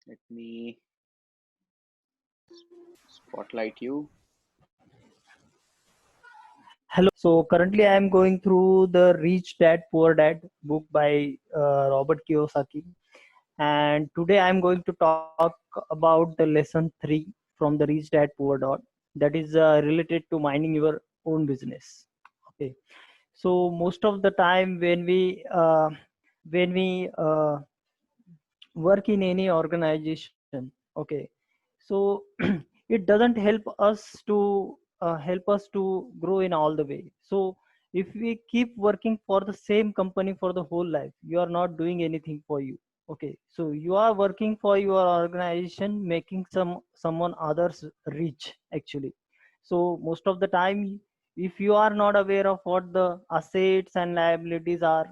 Let me spotlight you. Hello. So currently I am going through the Rich Dad Poor Dad book by Robert Kiyosaki, and today I am going to talk about the lesson 3 from the Rich Dad Poor Dad, that is related to minding your own business. Okay. So most of the time when we work in any organization, okay, so it doesn't help us to grow in all the way. So if we keep working for the same company for the whole life, you are not doing anything for you. Okay, so you are working for your organization, making someone others rich actually. So most of the time, if you are not aware of what the assets and liabilities are,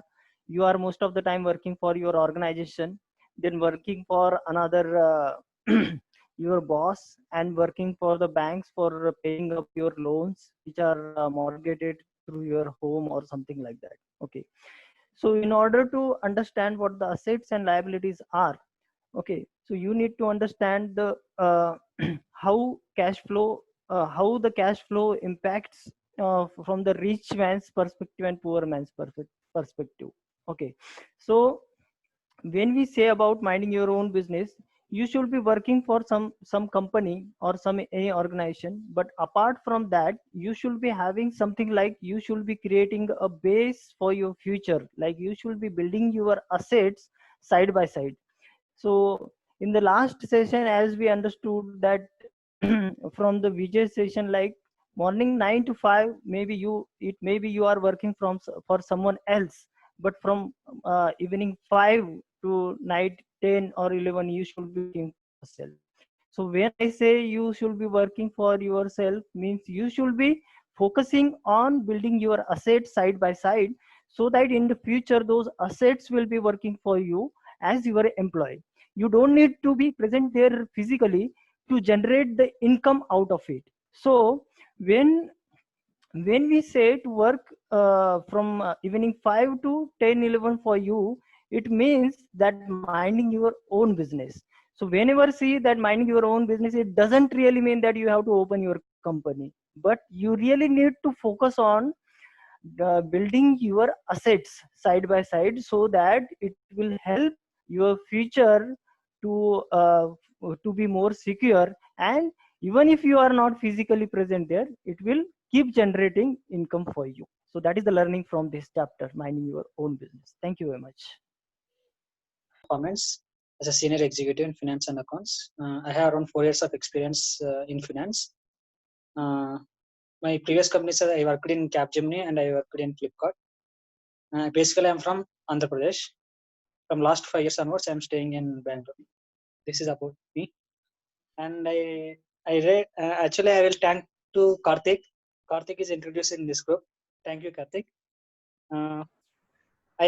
you are most of the time working for your organization, then working for another your boss, and working for the banks for paying up your loans which are mortgaged through your home or something like that. Okay, so in order to understand what the assets and liabilities are, okay, so you need to understand the how cash flow how the cash flow impacts from the rich man's perspective and poor man's perspective. Okay, so when we say about minding your own business, you should be working for some company or some any organization, but apart from that, you should be having something like you should be creating a base for your future, like you should be building your assets side by side. So in the last session, as we understood that from the Vijay session, like morning 9 to 5, maybe you are working for someone else, but from evening 5 to night 10 or 11, you should be working for yourself. So when I say you should be working for yourself, means you should be focusing on building your assets side by side, so that in the future those assets will be working for you as your employee. You don't need to be present there physically to generate the income out of it. So when we say to work from evening 5 to 10 11 for you, it means that minding your own business. So whenever see that minding your own business, it doesn't really mean that you have to open your company, but you really need to focus on building your assets side by side, so that it will help your future to be more secure. And even if you are not physically present there, it will keep generating income for you. So that is the learning from this chapter, minding your own business. Thank you very much. Performance as a senior executive in finance and accounts. I have around 4 years of experience in finance. My previous companies, I worked in Capgemini and I worked in Flipkart. Basically, I'm from Andhra Pradesh. From last 5 years onwards, I'm staying in Bangalore. This is about me. And I read. Actually, I will thank to Karthik. Karthik is introduced in this group. Thank you, Karthik. I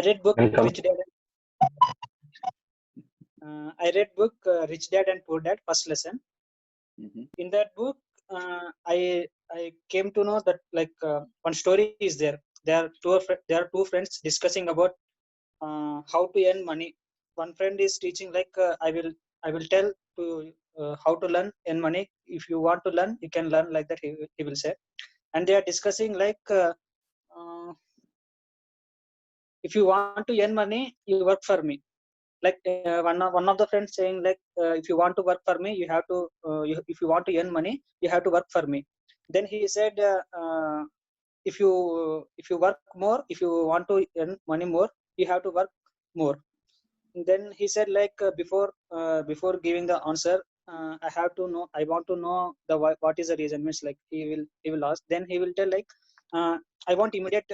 read book Welcome. Rich Dad. I read book Rich Dad and Poor Dad. First lesson. Mhm. In that book, I came to know that like one story is there. There are two friends discussing about how to earn money. One friend is teaching like I will tell to how to learn earn money. If you want to learn, you can learn like that. He will say, and they are discussing like if you want to earn money, you work for me. Like one of the friends saying like if you want to work for me, you have to if you want to earn money, you have to work for me. Then he said if you work more, if you want to earn money more, you have to work more. Then he said like before giving the answer, I have to know, I want to know the what is the reason. Means like he will ask, then he will tell like uh, I want immediate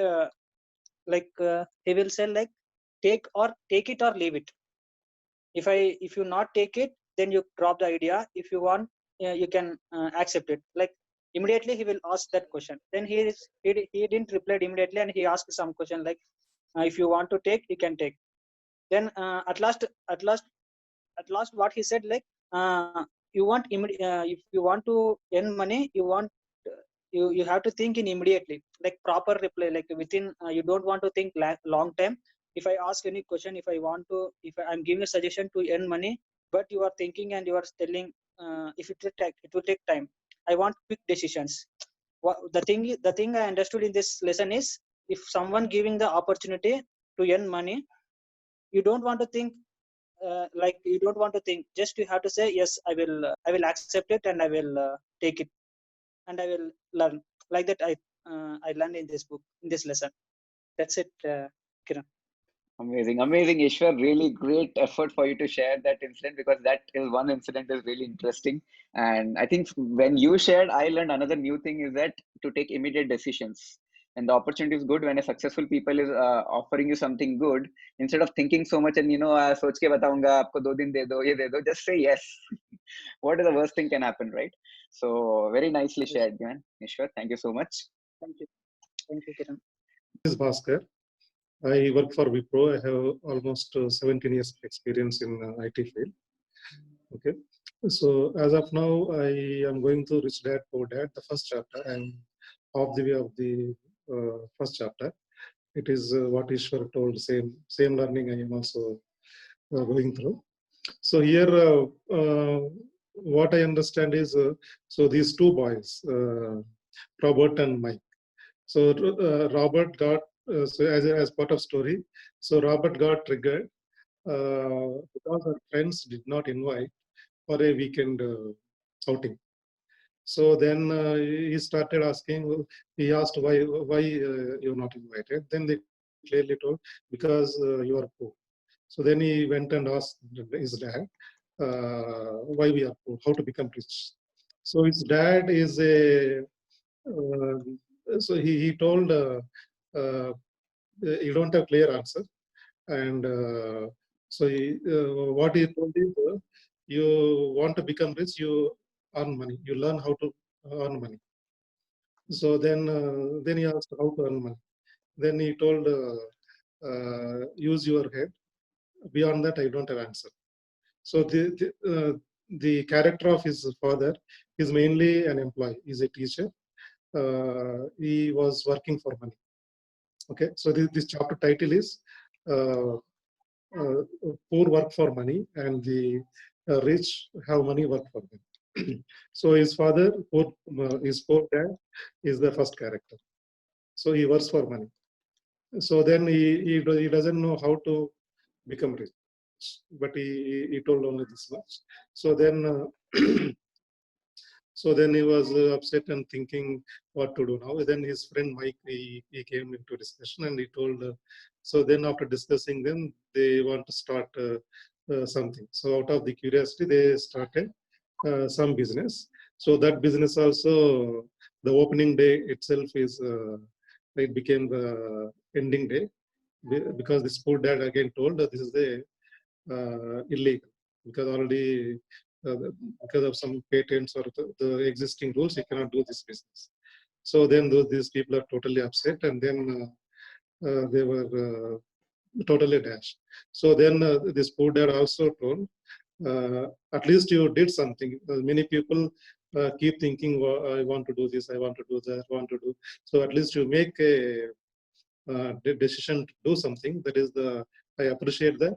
like he will say like take it or leave it. If you not take it, then you drop the idea. If you want, you can accept it. Like immediately he will ask that question. Then he didn't reply immediately, and he asked some question like if you want to take, you can take. Then at last what he said like you want if you want to earn money, you want you have to think in immediately, like proper reply, like within you don't want to think long time. If I ask any question, if I want to, if I'm giving a suggestion to earn money, but you are thinking and you are telling, if it will take time. I want quick decisions. The thing I understood in this lesson is, if someone giving the opportunity to earn money, you don't want to think, you don't want to think, just you have to say yes, I will accept it, and I will take it, and I will learn. Like that, I learned in this book, in this lesson. That's it, Kiran. Amazing, amazing, Ishwar. Really great effort for you to share that incident, because that is one incident is really interesting. And I think when you shared, I learned another new thing is that to take immediate decisions. And the opportunity is good when a successful people is offering you something good, instead of thinking so much and सोच के बताऊंगा आपको 2 दिन दे दो ये दे दो, just say yes. What is the worst thing can happen, right? So very nicely Yes. shared, man. Ishwar, thank you so much. Thank you. Thank you, Kiran. This is Bhaskar. I work for Wipro. I have almost 17 years of experience in IT field. Okay. So as of now, I am going to Rich Dad Poor Dad, the first chapter. I'm off the way of the first chapter. It is what Ishwar told. Same learning I am also going through. So here, what I understand is, so these two boys, Robert and Mike. So Robert got, so as part of story, so Robert got triggered because her friends did not invite for a weekend outing. So then he started asking. He asked why you're not invited. Then they clearly told, because you are poor. So then he went and asked his dad why we are poor, how to become rich. So his dad is a so he told you don't have clear answer, and so what he told is you want to become rich, you earn money, you learn how to earn money. So then he asked how to earn money. Then he told use your head. Beyond that, I don't have answer. So the character of his father is mainly an employee. He's a teacher. He was working for money. Okay, so this chapter title is poor work for money, and the rich have money work for them. So his father, his poor dad, is the first character. So he works for money. So then he doesn't know how to become rich, but he told only this much. So then so then he was upset and thinking what to do now. Then his friend Mike, he came into discussion, and he told, so then after discussing them, they want to start something. So out of the curiosity, they started some business. So that business also, the opening day itself is, it became the ending day, because this poor dad again told that this is the illegal, because already because of some patents or the existing rules, you cannot do this business. So then these people are totally upset, and then they were totally dashed. So then this poor dad also told, at least you did something. Many people keep thinking, well, I want to do this, I want to do that, I want to do. So at least you make a decision to do something. That is I appreciate that.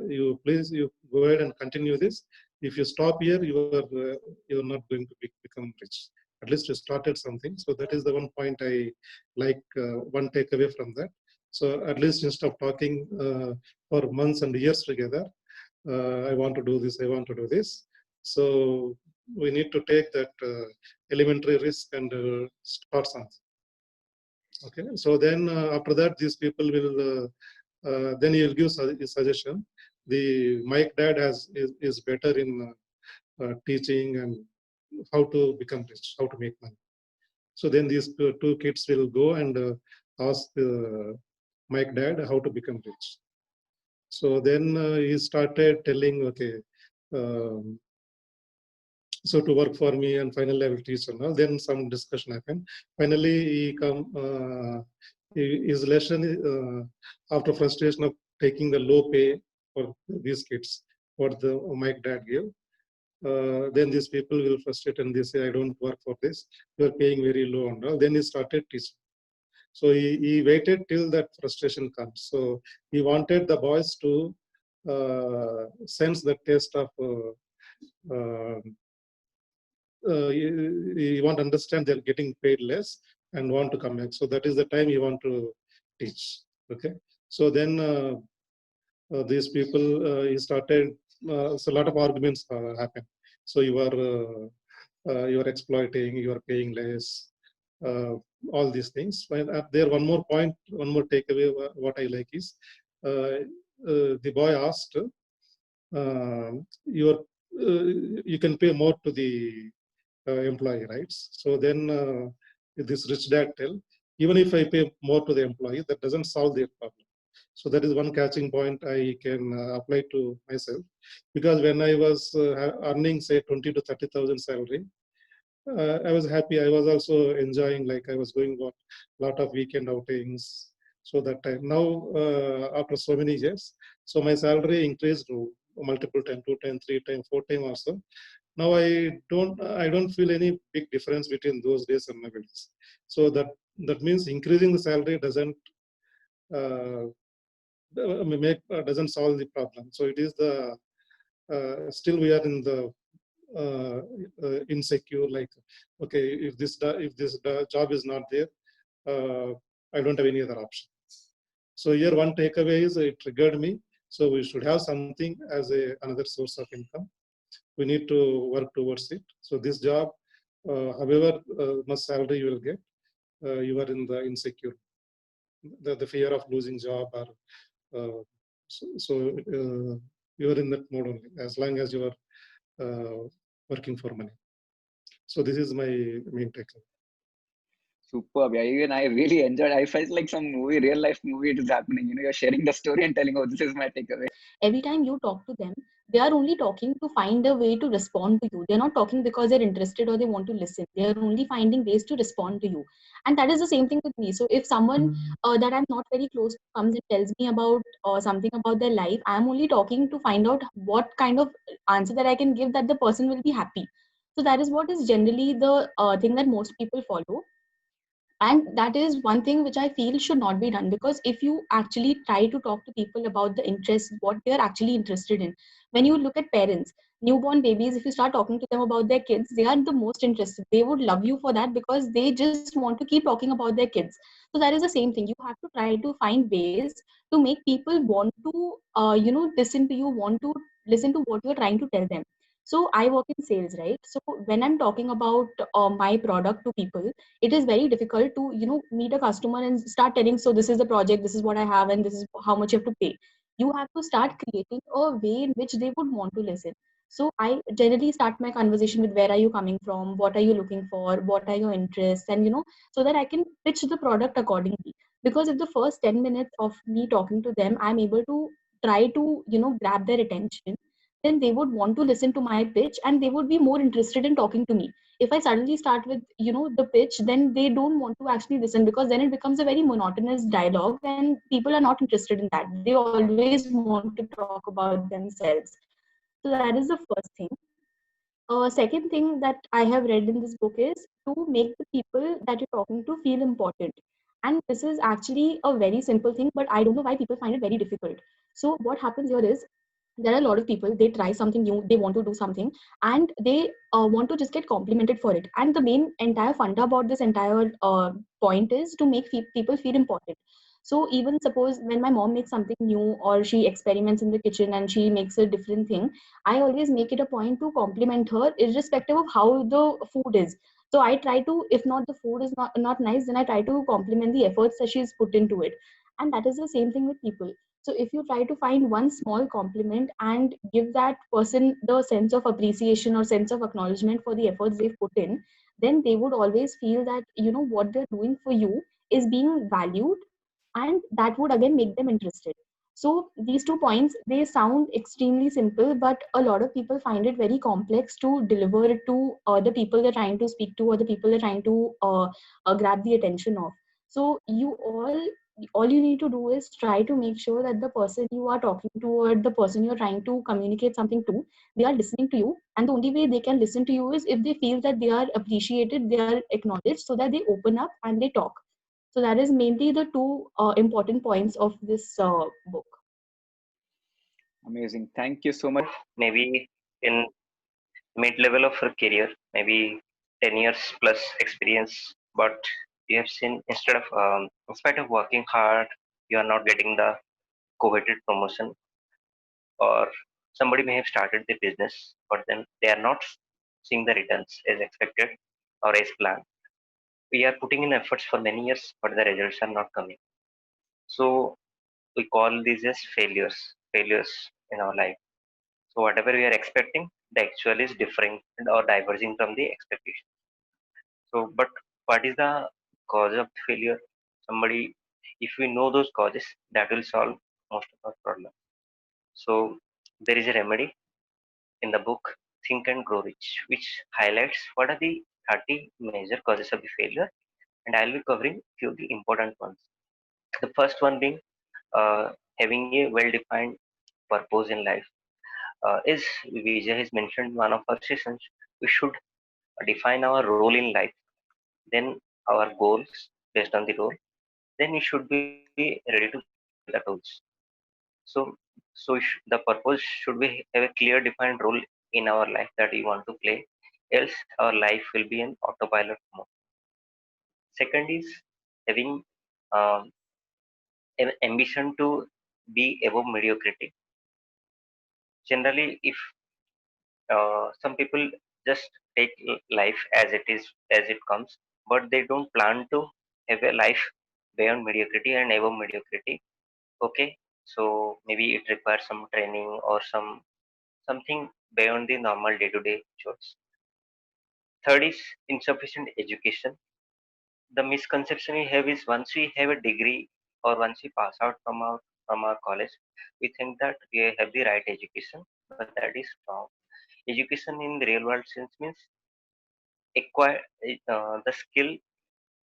You please, you go ahead and continue this. If you stop here, you're not going to become rich. At least you started something. So that is the one point I like, one takeaway from that. So at least instead of talking for months and years together, I want to do this, I want to do this. So we need to take that elementary risk and start something. Okay, so then after that, these people will then he will give a suggestion. The Mike dad is better in teaching and how to become rich, how to make money. So then these two kids will go and ask Mike dad how to become rich. So then he started telling, okay, so to work for me, and finally I will teach and all. Then some discussion happened. Finally, his lesson after frustration of taking the low pay for these kids, what the Mike dad gave. Then these people will frustrate and they say, I don't work for this. You are paying very low and all. Then he started teaching. So he waited till that frustration comes. So he wanted the boys to sense the taste of you want to understand they're getting paid less and want to come back. So that is the time you want to teach. Okay. So then these people, he started, so a lot of arguments happen. So you are exploiting, you are paying less, all these things. But there, one more point, one more takeaway, what I like is, the boy asked, you can pay more to the employee, right? So then this rich dad tell, even if I pay more to the employee, that doesn't solve their problem. So that is one catching point I can apply to myself, because when I was earning say 20 to 30,000 salary, I was happy. I was also enjoying, like I was going on a lot of weekend outings. So that time now, after so many years, so my salary increased to multiple time, 2 times, 3 times, 4 times also. Now I don't feel any big difference between those days and nowadays. So that means increasing the salary doesn't uh, doesn't solve the problem. So it is the still we are in the insecure, like, okay, if this job is not there, uh, I don't have any other option. So here one takeaway is it triggered me. So we should have something as another source of income. We need to work towards it. So this job, however much salary you will get, you are in the insecure, the fear of losing job, or so you are in that mode only, as long as you are working for money. So this is my main takeaway. Superb. Yeah, even I really enjoyed. I felt like some movie, real life movie it is happening. You're sharing the story and telling, oh, this is my takeaway. Every time you talk to them, they are only talking to find a way to respond to you. They're not talking because they're interested or they want to listen. They're only finding ways to respond to you. And that is the same thing with me. So if someone that I'm not very close to comes and tells me about something about their life, I'm only talking to find out what kind of answer that I can give that the person will be happy. So that is what is generally the thing that most people follow. And that is one thing which I feel should not be done, because if you actually try to talk to people about the interests, what they're actually interested in, when you look at parents, newborn babies, if you start talking to them about their kids, they are the most interested. They would love you for that because they just want to keep talking about their kids. So that is the same thing. You have to try to find ways to make people want to listen to you, want to listen to what you're trying to tell them. So I work in sales, right? So when I'm talking about my product to people, it is very difficult to meet a customer and start telling, so this is the project, this is what I have, and this is how much you have to pay. You have to start creating a way in which they would want to listen. So I generally start my conversation with, where are you coming from, what are you looking for, what are your interests, and so that I can pitch the product accordingly. Because if the first 10 minutes of me talking to them, I'm able to try to grab their attention, then they would want to listen to my pitch and they would be more interested in talking to me. If I suddenly start with the pitch, then they don't want to actually listen, because then it becomes a very monotonous dialogue and people are not interested in that. They always want to talk about themselves. So that is the first thing. Second thing that I have read in this book is to make the people that you're talking to feel important. And this is actually a very simple thing, but I don't know why people find it very difficult. So what happens here is, there are a lot of people, they try something new, they want to do something, and they want to just get complimented for it. And the main entire funda about this entire point is to make people feel important. So even suppose when my mom makes something new, or she experiments in the kitchen and she makes a different thing, I always make it a point to compliment her irrespective of how the food is. So I try to, if not the food is not nice, then I try to compliment the efforts that she's put into it. And that is the same thing with people. So if you try to find one small compliment and give that person the sense of appreciation or sense of acknowledgement for the efforts they've put in, then they would always feel that what they're doing for you is being valued, and that would again make them interested. So these 2 points, they sound extremely simple, but a lot of people find it very complex to deliver it to the people they're trying to speak to, or the people they're trying to grab the attention of. So all you need to do is try to make sure that the person you are talking to, or the person you're trying to communicate something to, they are listening to you. And the only way they can listen to you is if they feel that they are appreciated, they are acknowledged, so that they open up and they talk. So that is mainly the two important points of this book. Amazing. Thank you so much. Maybe in mid-level of her career, maybe 10 years plus experience, but you have seen instead of, in spite of working hard, you are not getting the coveted promotion, or somebody may have started the business, but then they are not seeing the returns as expected or as planned. We are putting in efforts for many years, but the results are not coming. So we call these as failures in our life. So whatever we are expecting, the actual is differing or diverging from the expectation. So, but what is the cause of failure? Somebody, if we know those causes, that will solve most of our problems. So there is a remedy in the book Think and Grow Rich, which highlights what are the 30 major causes of the failure, and I'll be covering few of the important ones. The first one being having a well-defined purpose in life. As Vijay has mentioned in one of our sessions, we should define our role in life, then our goals based on the role, then we should be ready to the tools. So, the purpose should be have a clear defined role in our life that we want to play, else our life will be an autopilot mode. Second is having um, an ambition to be above mediocrity. Generally, if some people just take life as it is, as it comes, but they don't plan to have a life beyond mediocrity and above mediocrity. Okay, so maybe it requires some training or something beyond the normal day-to-day chores. Third is insufficient education. The misconception we have is once we have a degree or once we pass out from our college, we think that we have the right education, but that is wrong. Education in the real world sense means acquire the skill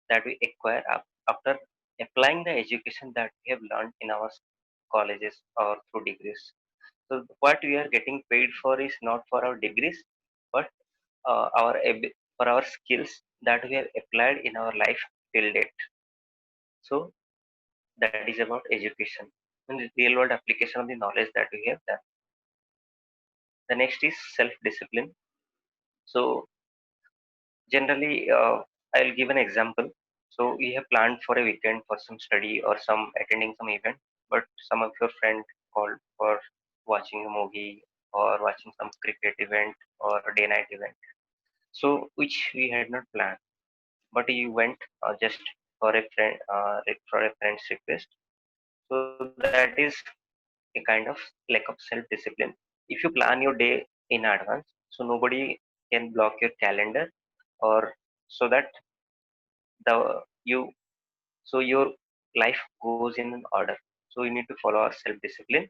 that we acquire after applying the education that we have learned in our colleges or through degrees. So what we are getting paid for is not for our degrees, but for our skills that we have applied in our life till date. So that is about education and the real world application of the knowledge that we have done. The next is self discipline. So generally, I'll give an example. So we have planned for a weekend for some study or some attending some event, but some of your friend called for watching a movie or watching some cricket event or a day night event. So which we had not planned, but you went just for a friend's request. So that is a kind of lack of self discipline. If you plan your day in advance, so nobody can block your calendar, or so that the you so your life goes in an order. So you need to follow our self discipline.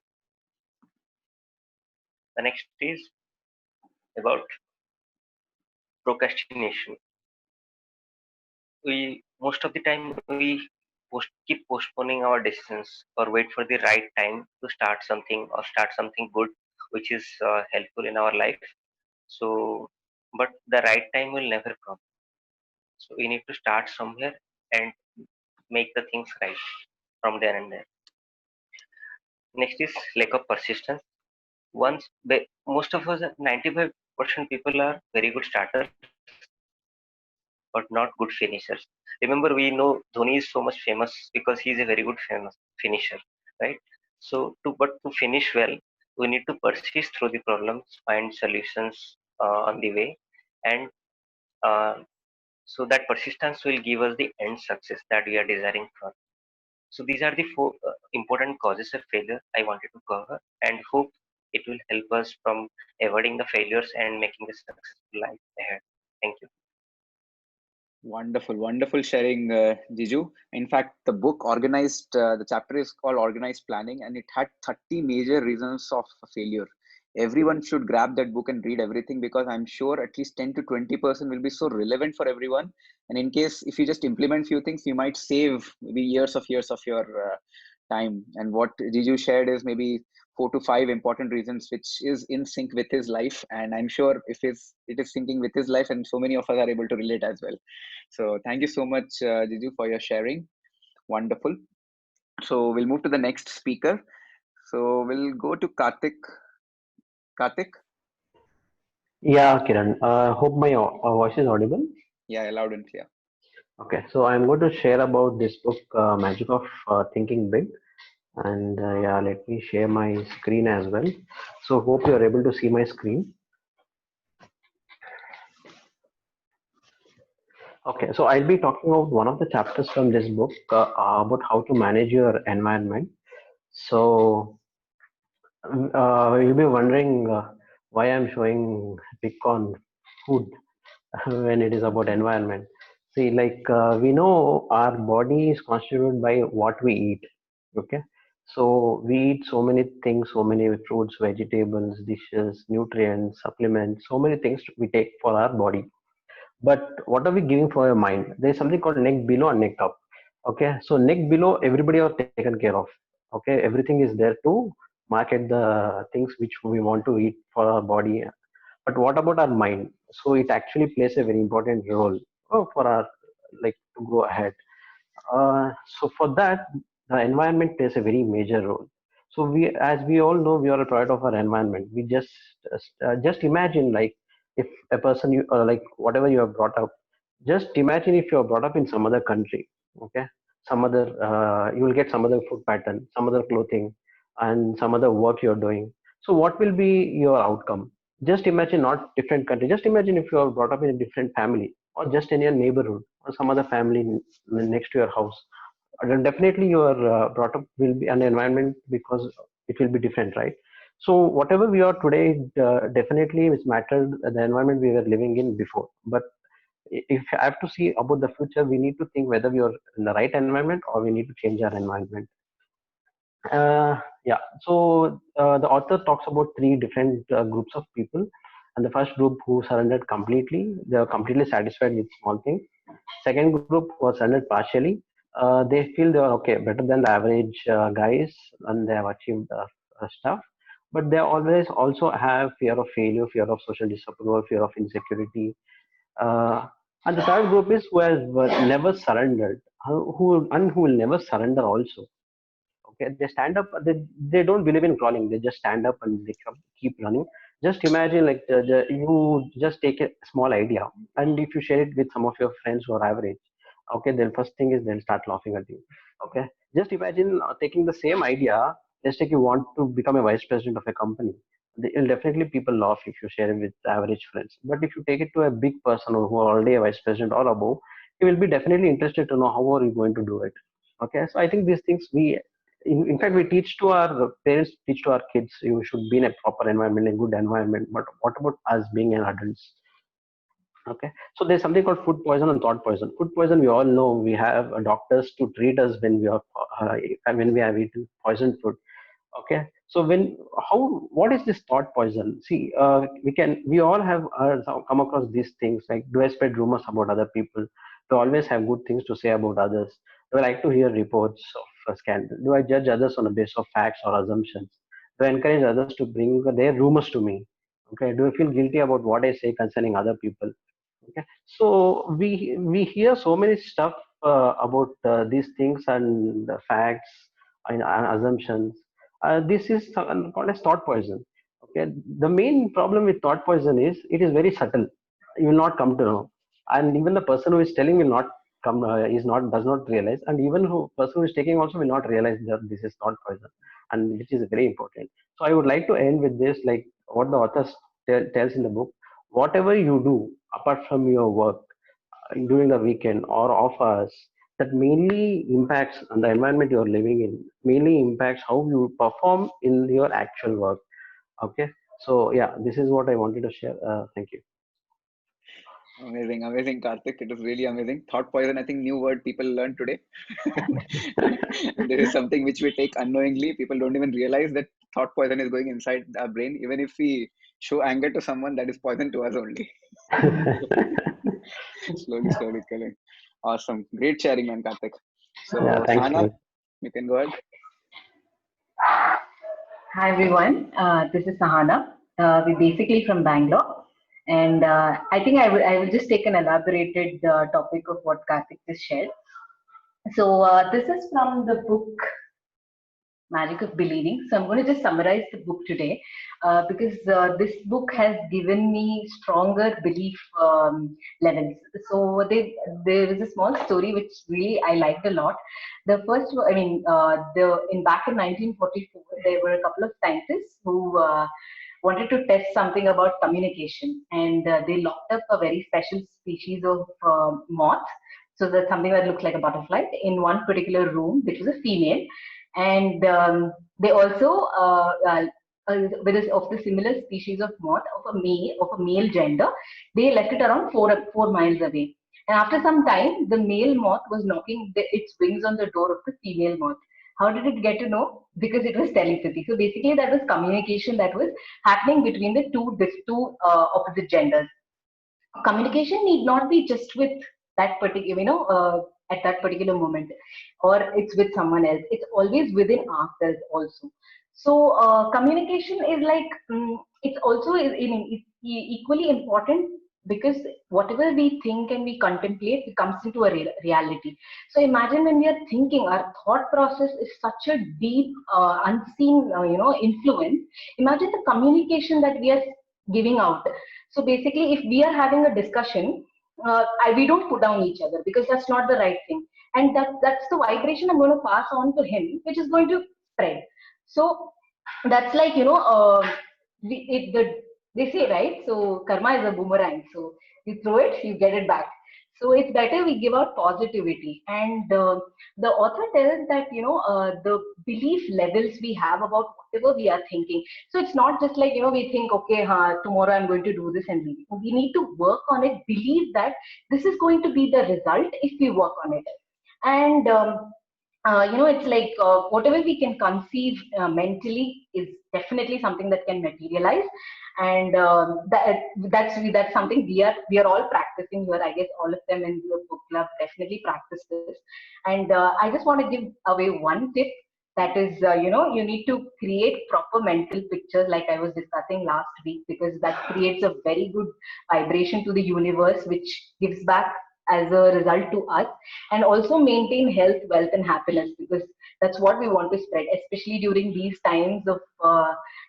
The next is about procrastination. We most of the time we keep postponing our decisions or wait for the right time to start something or start something good which is helpful in our life. So but the right time will never come. So we need to start somewhere and make the things right from there and there. Next is lack of persistence. Most of us, 95% people are very good starters, but not good finishers. Remember, we know Dhoni is so much famous because he is a very good famous finisher, right? So, to finish well, we need to persist through the problems, find solutions on the way, and uh, so that persistence will give us the end success that we are desiring for. So these are the four important causes of failure I wanted to cover, and hope it will help us from avoiding the failures and making a successful life ahead. Thank you. Wonderful, wonderful sharing, Jiju. In fact, the chapter is called Organized Planning, and it had 30 major reasons of failure. Everyone should grab that book and read everything, because I'm sure at least 10 to 20% will be so relevant for everyone. And in case if you just implement few things, you might save maybe years of your time. And what Jiju shared is maybe 4 to 5 important reasons, which is in sync with his life. And I'm sure if it is syncing with his life, and so many of us are able to relate as well. So thank you so much, Jiju, for your sharing. Wonderful. So we'll move to the next speaker. So we'll go to Karthik. Karthik? Yeah, Kiran. Hope my voice is audible. Yeah, loud and clear. Okay, so I'm going to share about this book, Magic of Thinking Big, and yeah, let me share my screen as well. So hope you are able to see my screen. Okay, so I'll be talking about one of the chapters from this book about how to manage your environment. So you'll be wondering why I'm showing pick on food when it is about environment. See, like we know our body is constituted by what we eat. Okay, so we eat so many things, so many fruits, vegetables, dishes, nutrients, supplements, so many things we take for our body. But what are we giving for your mind? There's something called neck below and neck top. Okay, so neck below, everybody are taken care of. Okay, everything is there to market the things which we want to eat for our body. But what about our mind? So it actually plays a very important role for our like to go ahead. So for that, the environment plays a very major role. So we, as we all know, we are a product of our environment. We just imagine like if a person you like whatever you have brought up, just imagine if you are brought up in some other country. Okay, some other you will get some other food pattern, some other clothing, and some other work you're doing. So what will be your outcome? Just imagine, not different country. Just imagine if you are brought up in a different family, or just in your neighborhood, or some other family next to your house. Then definitely your brought up will be an environment because it will be different, right? So whatever we are today definitely is mattered the environment we were living in before. But if I have to see about the future, we need to think whether we are in the right environment or we need to change our environment. Yeah, so the author talks about three different groups of people. And the first group who surrendered completely, they are completely satisfied with small things. Second group was surrendered partially. They feel they are okay, better than the average guys, and they have achieved stuff. But they always also have fear of failure, fear of social disapproval, fear of insecurity. Uh, and the third group is who has never surrendered, who will never surrender also. Okay, they stand up, they don't believe in crawling, they just stand up and they keep running. Just imagine like you just take a small idea, and if you share it with some of your friends who are average, okay, then first thing is they'll start laughing at you. Okay, just imagine taking the same idea. Let's take you want to become a vice president of a company. Will definitely people laugh if you share it with average friends. But if you take it to a big person who are already a vice president or above, he will be definitely interested to know how are you going to do it. Okay, so I think these things we in fact we teach to our parents, teach to our kids, you should be in a proper environment, a good environment. But what about us being an adults? Okay, so there's something called food poison and thought poison. Food poison, we all know, we have doctors to treat us when we are when we have eaten poisoned food. Okay, so when how what is this thought poison? See, we all have come across these things like, do I spread rumors about other people? Do I always have good things to say about others? Do I like to hear reports of a scandal? Do I judge others on the basis of facts or assumptions? Do I encourage others to bring their rumors to me? Okay, do I feel guilty about what I say concerning other people? Okay, so we hear so many stuff about these things and facts and assumptions. This is called as thought poison. Okay, the main problem with thought poison is it is very subtle. You will not come to know, and even the person who is telling will not come is not does not realize, and even who person who is taking also will not realize that this is thought poison, and which is very important. So I would like to end with this, like what the author tells in the book: whatever you do apart from your work during the weekend or off hours, that mainly impacts on the environment you're living in, mainly impacts how you perform in your actual work. Okay, so yeah, this is what I wanted to share. Thank you. Amazing, amazing, Karthik. It was really amazing. Thought poison, I think, new word people learned today. This is something which we take unknowingly. People don't even realize that thought poison is going inside our brain. Even if we show anger to someone, that is poison to us only. Slowly, slowly killing. Awesome. Great sharing, man, Karthik. So, Yeah, thank Sahana, you. you can go ahead. Hi everyone, this is Sahana. We're basically from Bangalore, and I think I will just take an elaborated topic of what Karthik just shared. So this is from the book Magic of Believing. So I'm going to just summarize the book today because this book has given me stronger belief levels. So there is a small story which really I liked a lot. The first, I mean, back in 1944, there were a couple of scientists who wanted to test something about communication, and they locked up a very special species of moth. So that's something that looks like a butterfly in one particular room, which was a female, and they also of the similar species of moth of a male gender, they left it around 4 miles away. And after some time, the male moth was knocking its wings on the door of the female moth. How did it get to know? Because it was telepathy. So basically, that was communication that was happening between the two opposite genders. Communication need not be just with that particular, at that particular moment, or it's with someone else. It's always within ourselves also. So communication is like, it's also it's equally important, because whatever we think and we contemplate, it comes into a reality. So imagine when we are thinking, our thought process is such a deep, unseen, influence. Imagine the communication that we are giving out. So basically, if we are having a discussion, we don't put down each other, because that's not the right thing. And that's the vibration I'm going to pass on to him, which is going to spread. So that's like, they say, right? So karma is a boomerang. So you throw it, you get it back. So it's better we give out positivity. And the author tells that, the belief levels we have about whatever we are thinking. So it's not just like, we think, okay, tomorrow I'm going to do this, and we need to work on it, believe that this is going to be the result if we work on it. And it's like whatever we can conceive mentally is definitely something that can materialize. And that's something we are all practicing here. I guess all of them in the book club definitely practice this. And I just want to give away one tip. That is, you need to create proper mental pictures, like I was discussing last week, because that creates a very good vibration to the universe, which gives back as a result to us. And also maintain health, wealth, and happiness, because that's what we want to spread, especially during these times of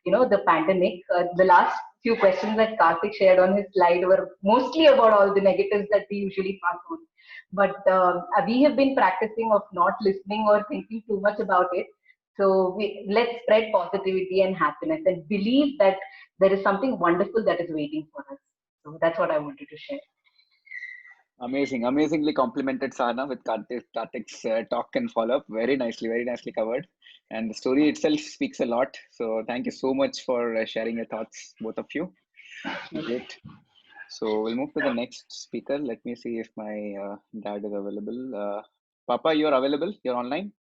the pandemic. The last few questions that Karthik shared on his slide were mostly about all the negatives that we usually pass on. But we have been practicing of not listening or thinking too much about it. So let's spread positivity and happiness, and believe that there is something wonderful that is waiting for us. So that's what I wanted to share. Amazing, amazingly complimented, Sahana, with Karthik's talk and follow-up. Very nicely covered. And the story itself speaks a lot. So thank you so much for sharing your thoughts, both of you. Great. So we'll move to the next speaker. Let me see if my dad is available. Papa, you're available? You're online?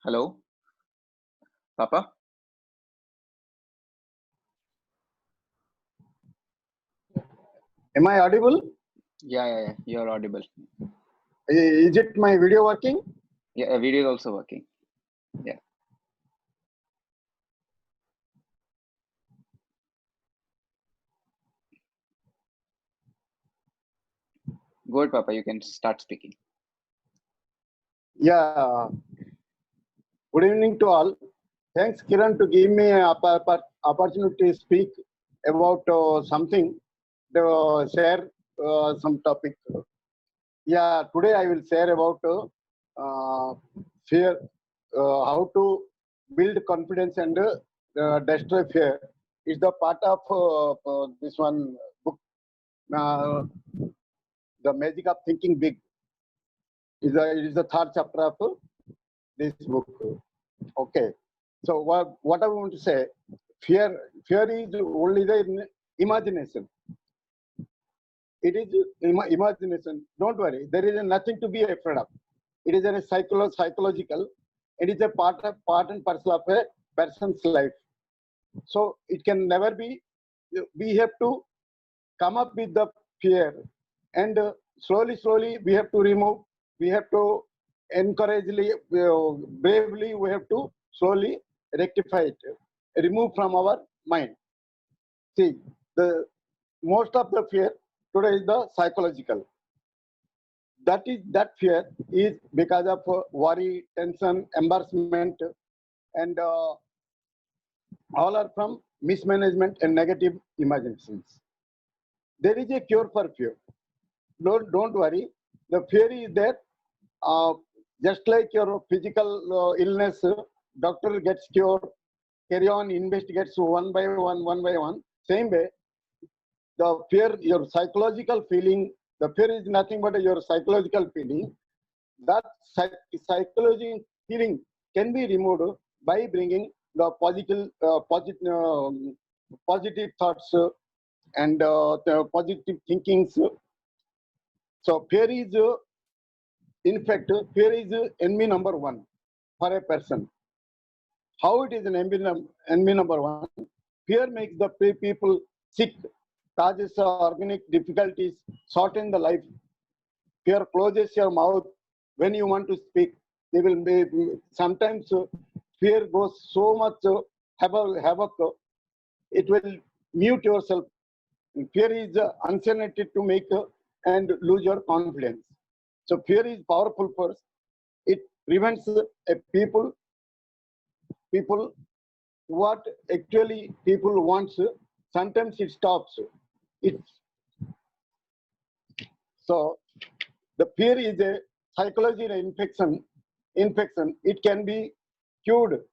Hello? Papa? Am I audible? Yeah. You're audible. Is it my video working? Yeah, video is also working. Yeah. Go ahead, Papa. You can start speaking. Yeah. Good evening to all. Thanks, Kiran, to give me an opportunity to speak about something, to share some topic. Yeah, today I will share about fear, how to build confidence and destroy fear. Is the part of this one book, The Magic of Thinking Big. It is the third chapter of this book. Okay. So what I want to say, fear is only the imagination. It is imagination. Don't worry. There is nothing to be afraid of. It is a psychological. It is a part and parcel of a person's life. So it can never be. We have to come up with the fear, and slowly we have to remove. We have to encouragely, bravely. We have to slowly rectify it, remove from our mind. See, the most of the fear today is the psychological. that fear is because of worry, tension, embarrassment, and all are from mismanagement and negative imaginations. There is a cure for fear. Don't worry. The fear is there. Just like your physical illness, doctor gets cure, carry on, investigates one by one. Same way, the fear, your psychological feeling, the fear is nothing but your psychological feeling. That psychological feeling can be removed by bringing the positive thoughts and the positive thinkings. So fear is, in fact, fear is enemy number one for a person. How it is an enemy number one? Fear makes the people sick, causes organic difficulties, shorten the life. Fear closes your mouth when you want to speak. They will be, sometimes fear goes so much havoc, it will mute yourself. Fear is uncertainty to make and lose your confidence. So fear is powerful force. It prevents a people what actually people wants. Sometimes it stops. So the fear is a psychological infection. It can be cured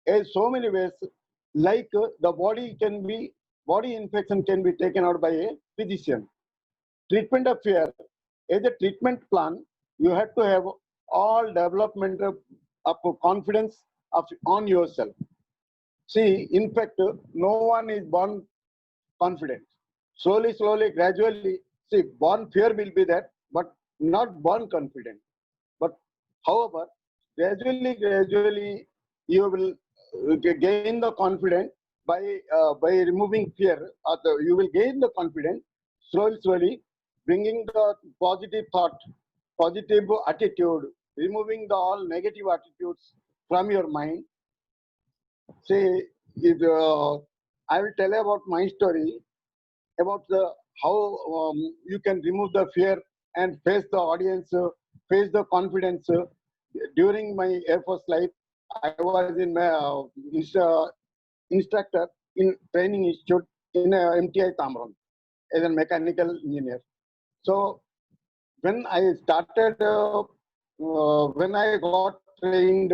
in so many ways. Like the body infection can be taken out by a physician. Treatment of fear, as a treatment plan, you have to have all development of confidence on yourself. See, in fact, no one is born confident. Slowly, gradually, see, born fear will be there, but not born confident. But however, gradually, you will gain the confidence by removing fear. You will gain the confidence slowly, bringing the positive thought, positive attitude, removing the all negative attitudes from your mind. See, I will tell about my story about how you can remove the fear and face the audience, face the confidence. During my Air Force life, I was in my instructor in training institute in MTI Tamron as a mechanical engineer. So when I started, when I got trained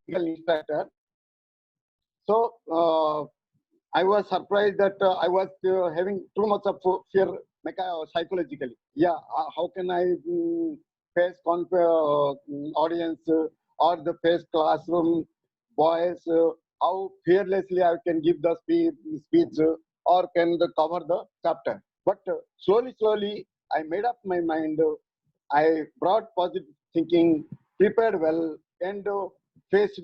instructor, so I was surprised that I was having too much of fear psychologically. Yeah, how can I face audience or the face classroom boys? How fearlessly I can give the speech or can cover the chapter? But slowly, I made up my mind. I brought positive thinking, prepared well, and faced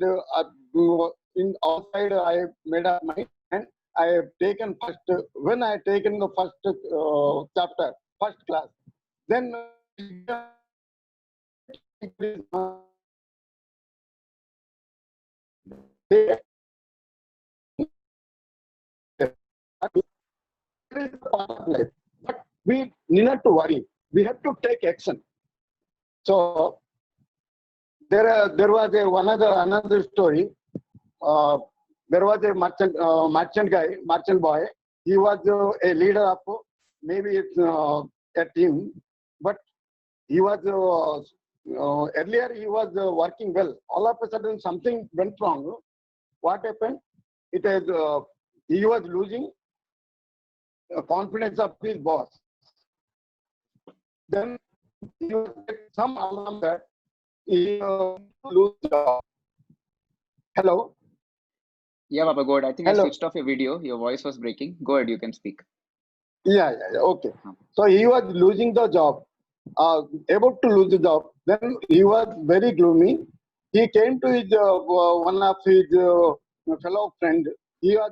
in outside. I made up my mind. I have taken first, when I have taken the first chapter, first class, then but we need not to worry. We have to take action. So there was another story. There was a merchant boy. He was a leader of maybe it's a team, but he was earlier he was working well. All of a sudden something went wrong. What happened? It is he was losing confidence of his boss. Then he was some alarm that he lose job. Hello. Yeah, Papa, go ahead. I think I Hello. switched off your video. Your voice was breaking. Go ahead, you can speak. Yeah, okay. So he was losing the job, about to lose the job. Then he was very gloomy. He came to his one of his fellow friend. He was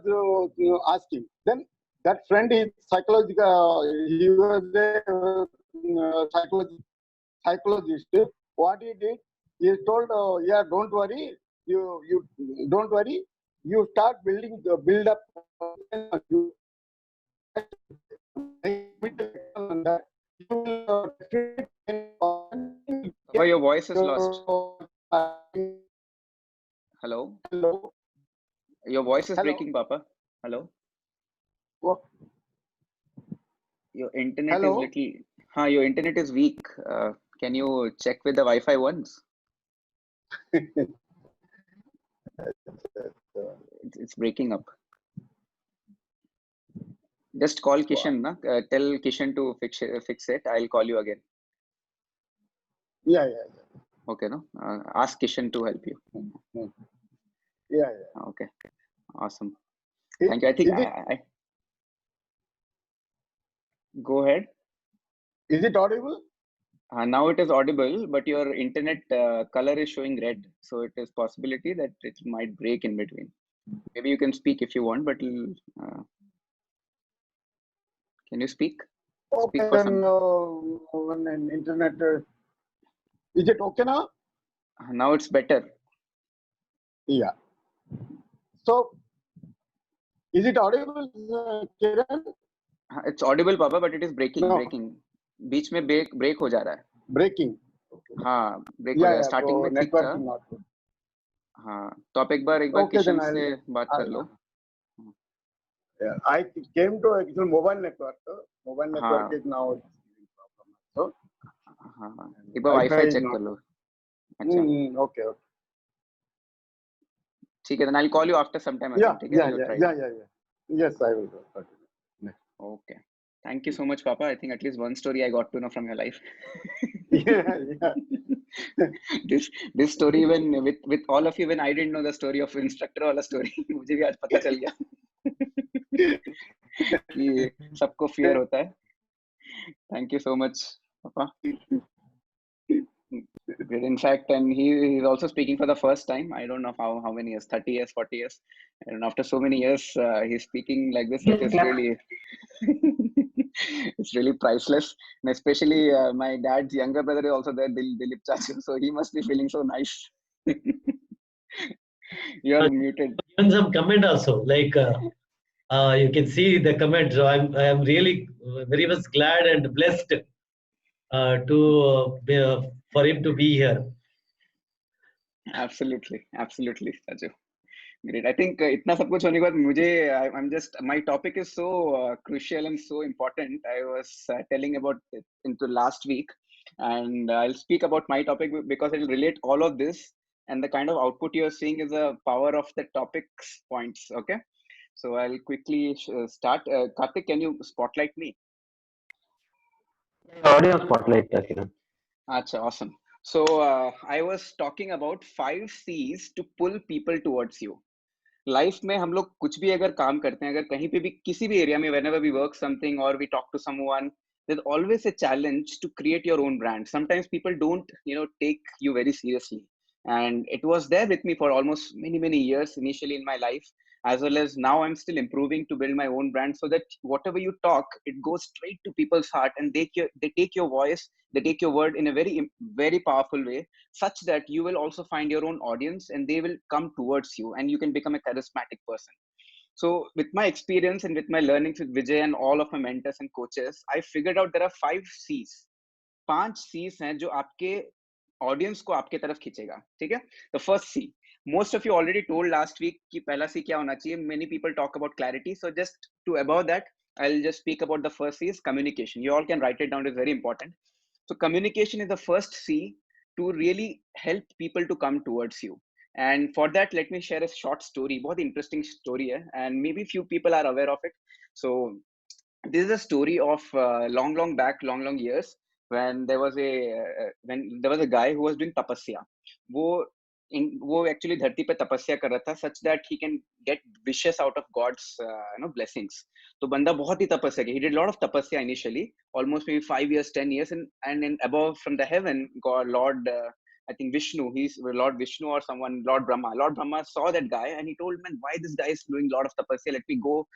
asking. Then that friend is psychological. He was a psychologist. What he did, he told, yeah, don't worry. You don't worry. You start build up. He Papa, your voice is lost. Hello? Hello. Your voice is Hello. breaking, Papa. Hello? What? Your internet is Hello. little... your internet is weak. Can you check with the Wi-Fi once? It's breaking up. Just call Kishan, na? Tell Kishan to fix it. I'll call you again. Yeah. Okay, no? Ask Kishan to help you. Yeah. Okay. Awesome. Is- Thank you. I think is it- I go ahead. Is it audible? Now it is audible, but your internet color is showing red. So it is possibility that it might break in between. Maybe you can speak if you want, but can you speak? Okay, Speak for then when an internet. Is it okay now? Now it's better. Yeah. So, is it audible, Kiran? It's audible, Papa, but it is breaking. No. बीच में break हो जा रहा है. Breaking. हाँ, break हो जा रहा है. Starting में ठीक था. Network not good. हाँ, तो आप एक बार Okay, किशन then से बात कर लो. Yeah, I came to actual mobile network. Mobile network हाँ. is now giving problem. So, हाँ, एक बार Wi-Fi wifi is check not कर लो. अच्छा. Okay. ठीक है, then I'll call you after some time again. ठीक है? I'll try. Yeah. Yes, I will. Okay. Thank you so much, Papa. I think at least one story I got to know from your life. Yeah. This story, when with all of you, when I didn't know the story of instructor वाला story, मुझे भी आज पता चल गया कि सबको fear होता है. Thank you so much, Papa. Great. In fact, and he is also speaking for the first time. I don't know how many years, 30 years, 40 years. And after so many years, he's speaking like this. It is really, it's really priceless. And especially my dad's younger brother is also there, Dilip Chachu. So he must be feeling so nice. You are muted. Even some comment also, like you can see the comment. So I am really very much glad and blessed for him to be here. Absolutely, Chachu. Great. I think इतना सब कुछ होने के बाद मुझे I'm just my topic is so crucial and so important. I was telling about it into last week, and I'll speak about my topic because it will relate all of this, and the kind of output you're seeing is the power of the topic's points. Okay, so I'll quickly start. Karthik, can you spotlight me? Audio spotlight, Kiran. Acha, awesome. So I was talking about 5 C's to pull people towards you. Life में हम लोग कुछ भी अगर काम करते हैं, अगर कहीं पे भी किसी भी एरिया में, whenever we work something or we talk to someone, there's always a challenge to create your own brand. Sometimes people don't take you very seriously, and it was there with me for almost many years initially in my life, as well as now I'm still improving to build my own brand, so that whatever you talk, it goes straight to people's heart, and they take your voice, they take your word in a very powerful way, such that you will also find your own audience and they will come towards you and you can become a charismatic person. So with my experience and with my learnings with Vijay and all of my mentors and coaches, I figured out there are 5 C's. 5 C's हैं जो आपके audience को आपके तरफ खींचेगा. ठीक है? The first C, most of you already told last week कि पहला C क्या होना चाहिए. Many people talk about clarity, so just to above that, I'll just speak about the first C is communication. You all can write it down, it's very important. So communication is the first C to really help people to come towards you. And for that, let me share a short story. बहुत interesting story है, and maybe few people are aware of it. So this is a story of long back, long years, when there was a guy who was doing tapasya. वो actually धरती पे तपस्या कर रहा था, such that he can get wishes out of God's blessings. तो बंदा बहुत ही तपस्या किया. He did a lot of tapasya initially, almost maybe 5 years, 10 years, and above from the heaven, God, Lord, I think Vishnu, he's Lord Vishnu or someone, Lord Brahma saw that guy and he told, man, why this guy is doing a lot of tapasya? Let me go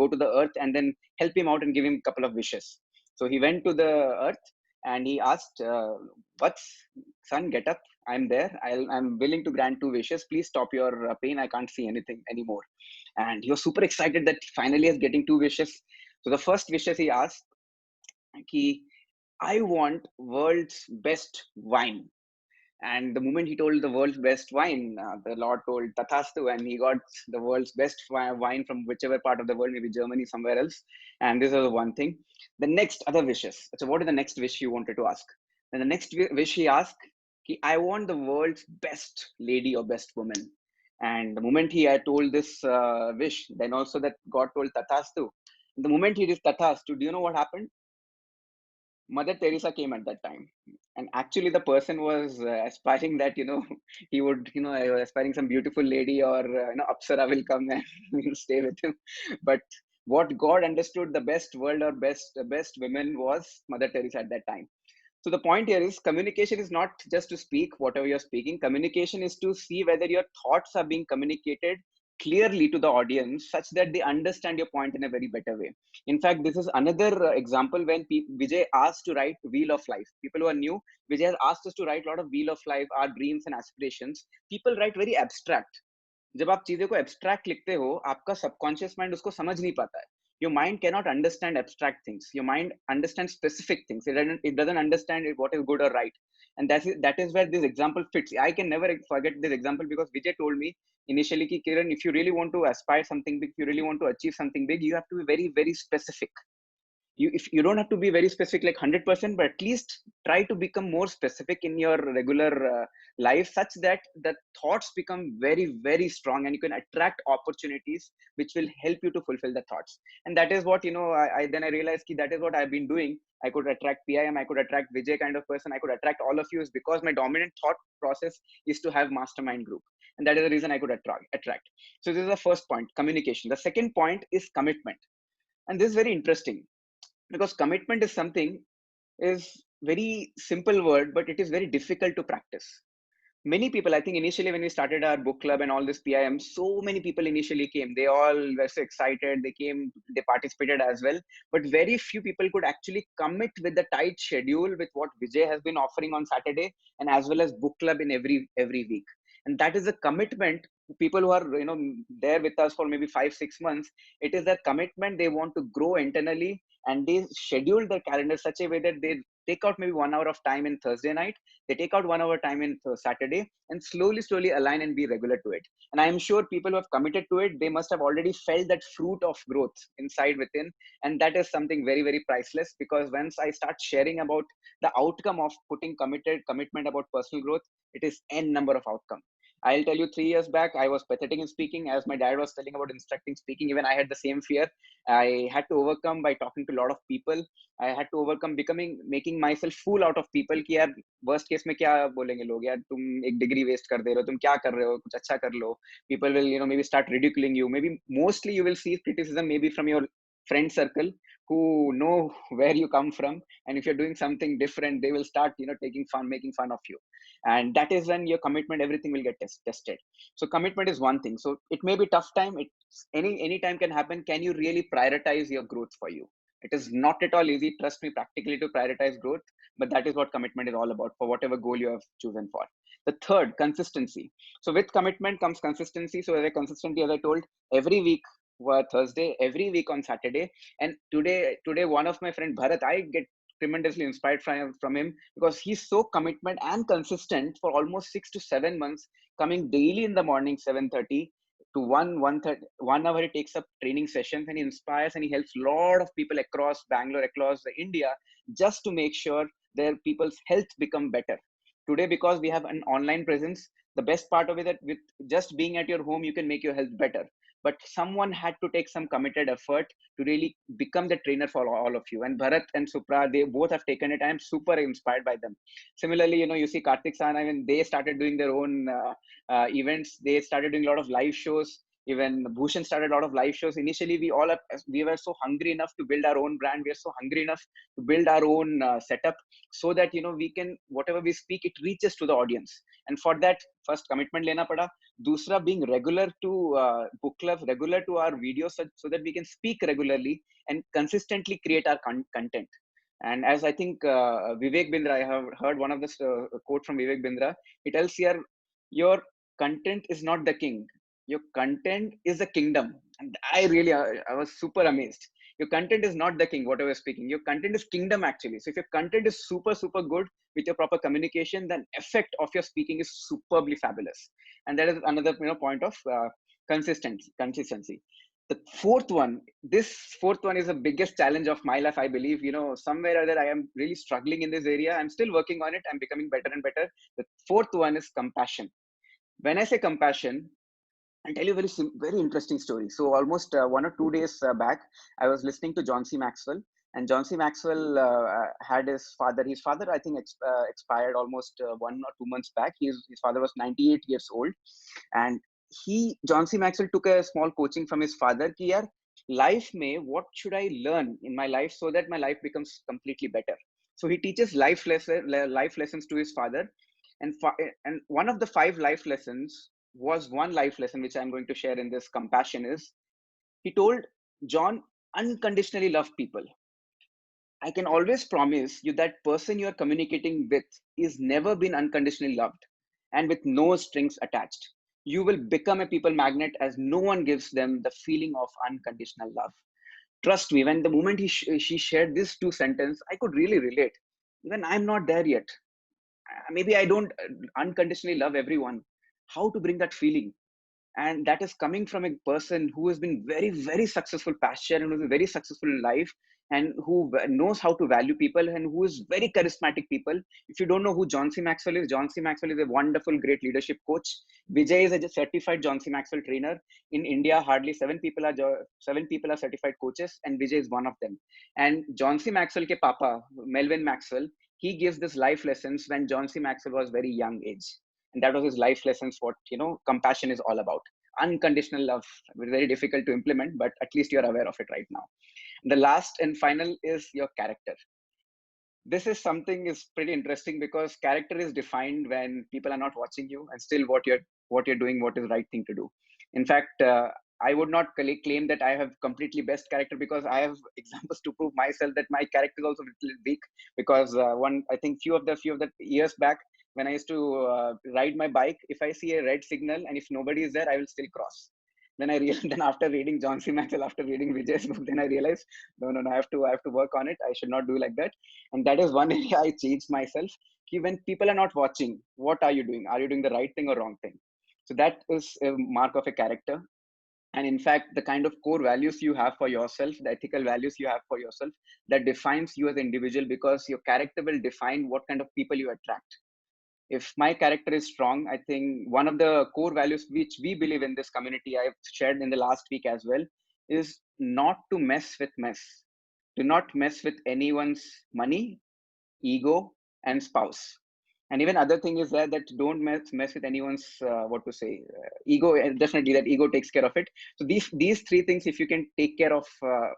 to the earth and then help him out and give him a couple of wishes. So he went to the earth and he asked, son, get up. I'm there. I'm willing to grant 2 wishes. Please stop your pain. I can't see anything anymore. And he was super excited that finally he is getting 2 wishes. So the first wishes he asked, कि I want world's best wine. And the moment he told the world's best wine, the Lord told Tathastu, and he got the world's best wine from whichever part of the world, maybe Germany, somewhere else. And this is one thing. The next other wishes. So, what is the next wish you wanted to ask? And the next wish he asked, I want the world's best lady or best woman. And the moment he had told this wish, then also that God told Tathastu. The moment he did Tathastu, do you know what happened? Mother Teresa came at that time, and actually the person was aspiring that he would aspiring some beautiful lady or Apsara will come and will stay with him. But what God understood the best world or best women was Mother Teresa at that time. So the point here is communication is not just to speak whatever you're speaking. Communication is to see whether your thoughts are being communicated clearly to the audience such that they understand your point in a very better way. In fact, this is another example when Vijay asked to write Wheel of Life. People who are new, Vijay has asked us to write a lot of Wheel of Life, our dreams and aspirations. People write very abstract. जब आप चीजें को abstract लिखते हो, आपका subconscious mind उसको समझ नहीं पाता है. Your mind cannot understand abstract things. Your mind understands specific things. It doesn't understand what is good or right. And that is where this example fits. I can never forget this example because Vijay told me initially, ki, Kiran, if you really want to aspire something big, if you really want to achieve something big, you have to be very, very specific. If you don't have to be very specific like 100%, but at least try to become more specific in your regular life such that the thoughts become very, very strong and you can attract opportunities which will help you to fulfill the thoughts. And that is what then I realized that is what I've been doing. I could attract PIM, I could attract Vijay kind of person, I could attract all of you, is because my dominant thought process is to have mastermind group, and that is the reason I could attract. So this is the first point, communication. The second point is commitment, and this is very interesting because commitment is something, is very simple word, but it is very difficult to practice. Many people, I think initially when we started our book club and all this PIM, so many people initially came, they all were so excited, they came, they participated as well, but very few people could actually commit with the tight schedule with what Vijay has been offering on Saturday and as well as book club in every week. And that is a commitment. People who are there with us for maybe 5-6 months, it is that commitment. They want to grow internally and they schedule their calendar such a way that they take out maybe 1 hour of time in Thursday night, they take out 1 hour time in Saturday, and slowly align and be regular to it. And I am sure people who have committed to it, they must have already felt that fruit of growth inside within. And that is something very, very priceless, because once I start sharing about the outcome of putting commitment about personal growth, it is n number of outcome. I'll tell you, 3 years back, I was pathetic in speaking. As my dad was telling about instructing speaking, even I had the same fear. I had to overcome by talking to a lot of people. I had to overcome making myself fool out of people कि यार worst case में क्या बोलेंगे लोग, यार तुम एक degree waste कर दे रहे हो, तुम क्या कर रहे हो, कुछ अच्छा कर लो. People will maybe start ridiculing you. Maybe mostly you will see criticism maybe from your friend circle who know where you come from, and if you're doing something different, they will start making fun of you. And that is when your commitment, everything will get tested. So commitment is one thing. So it may be tough time, any time can happen. Can you really prioritize your growth for you? It is not at all easy, trust me, practically, to prioritize growth, but that is what commitment is all about for whatever goal you have chosen for. The third, consistency. So with commitment comes consistency. So consistency, as I told, every week Thursday, every week on Saturday. And today one of my friend Bharat, I get tremendously inspired from him, because he's so commitment and consistent for almost 6 to 7 months, coming daily in the morning 7:30 to 1:30, 1 hour he takes up training sessions, and he inspires and he helps a lot of people across Bangalore, across India, just to make sure their people's health become better. Today, because we have an online presence, the best part of it that with just being at your home, you can make your health better. But someone had to take some committed effort to really become the trainer for all of you. And Bharat and Supra, they both have taken it. I am super inspired by them. Similarly, you see Karthik San, I mean, they started doing their own events. They started doing a lot of live shows. Even Bhushan started a lot of live shows. Initially, we were so hungry enough to build our own brand. We are so hungry enough to build our own setup, so that we can, whatever we speak, it reaches to the audience. And for that, first commitment lena pada. Dusra, being regular to book clubs, regular to our videos, so that we can speak regularly and consistently create our content. And as I think Vivek Bindra, I have heard one of the quote from Vivek Bindra. He tells here, your content is not the king, your content is the kingdom. And I was super amazed. Your content is not the king, whatever you're speaking. Your content is kingdom actually. So if your content is super, super good with your proper communication, then effect of your speaking is superbly fabulous. And that is another point of consistency. The this fourth one is the biggest challenge of my life, I believe. Somewhere or other I am really struggling in this area. I'm still working on it. I'm becoming better and better. The fourth one is compassion. When I say compassion, I'll tell you a very interesting story. So almost 1 or 2 days back, I was listening to John C. Maxwell, and John C. Maxwell had his father. His father, I think, expired almost 1 or 2 months back. His father was 98 years old, and John C. Maxwell took a small coaching from his father. Ki yaar, life mein, what should I learn in my life so that my life becomes completely better? So he teaches life lessons to his father, and one of the 5 life lessons was one life lesson which I'm going to share in this compassion is, he told John, unconditionally love people. I can always promise you that person you are communicating with is never been unconditionally loved and with no strings attached. You will become a people magnet as no one gives them the feeling of unconditional love. Trust me, when the moment she shared these 2 sentences, I could really relate. Even I'm not there yet. Maybe I don't unconditionally love everyone. How to bring that feeling? And that is coming from a person who has been very, very successful past year and who is very successful in life, and who knows how to value people and who is very charismatic people. If you don't know who John C. Maxwell is, John C. Maxwell is a wonderful, great leadership coach. Vijay is a certified John C. Maxwell trainer. In India, hardly 7 people are certified coaches, and Vijay is one of them. And John C. Maxwell ke papa, Melvin Maxwell, he gives this life lessons when John C. Maxwell was very young age, and that was his life lessons. What compassion is all about. Unconditional love, very difficult to implement, but at least you're aware of it right now. The last and final is your character. This is something is pretty interesting, because character is defined when people are not watching you, and still what you're doing, what is the right thing to do. In fact, I would not claim that I have completely best character, because I have examples to prove myself that my character is also a little weak. Because I think few of the years back, when I used to ride my bike, if I see a red signal and if nobody is there, I will still cross. Then then after reading John C. Maxwell, after reading Vijay's book, then I realized, no, I have to work on it. I should not do like that. And that is one area I changed myself. When people are not watching, what are you doing? Are you doing the right thing or wrong thing? So that is a mark of a character. And in fact, the kind of core values you have for yourself, the ethical values you have for yourself, that defines you as an individual, because your character will define what kind of people you attract. If my character is strong, I think one of the core values which we believe in this community, I've shared in the last week as well, is not to mess with mess. Do not mess with anyone's money, ego, and spouse. And even other thing is that don't mess with anyone's ego. And definitely that ego takes care of it. So these 3 things, if you can take care of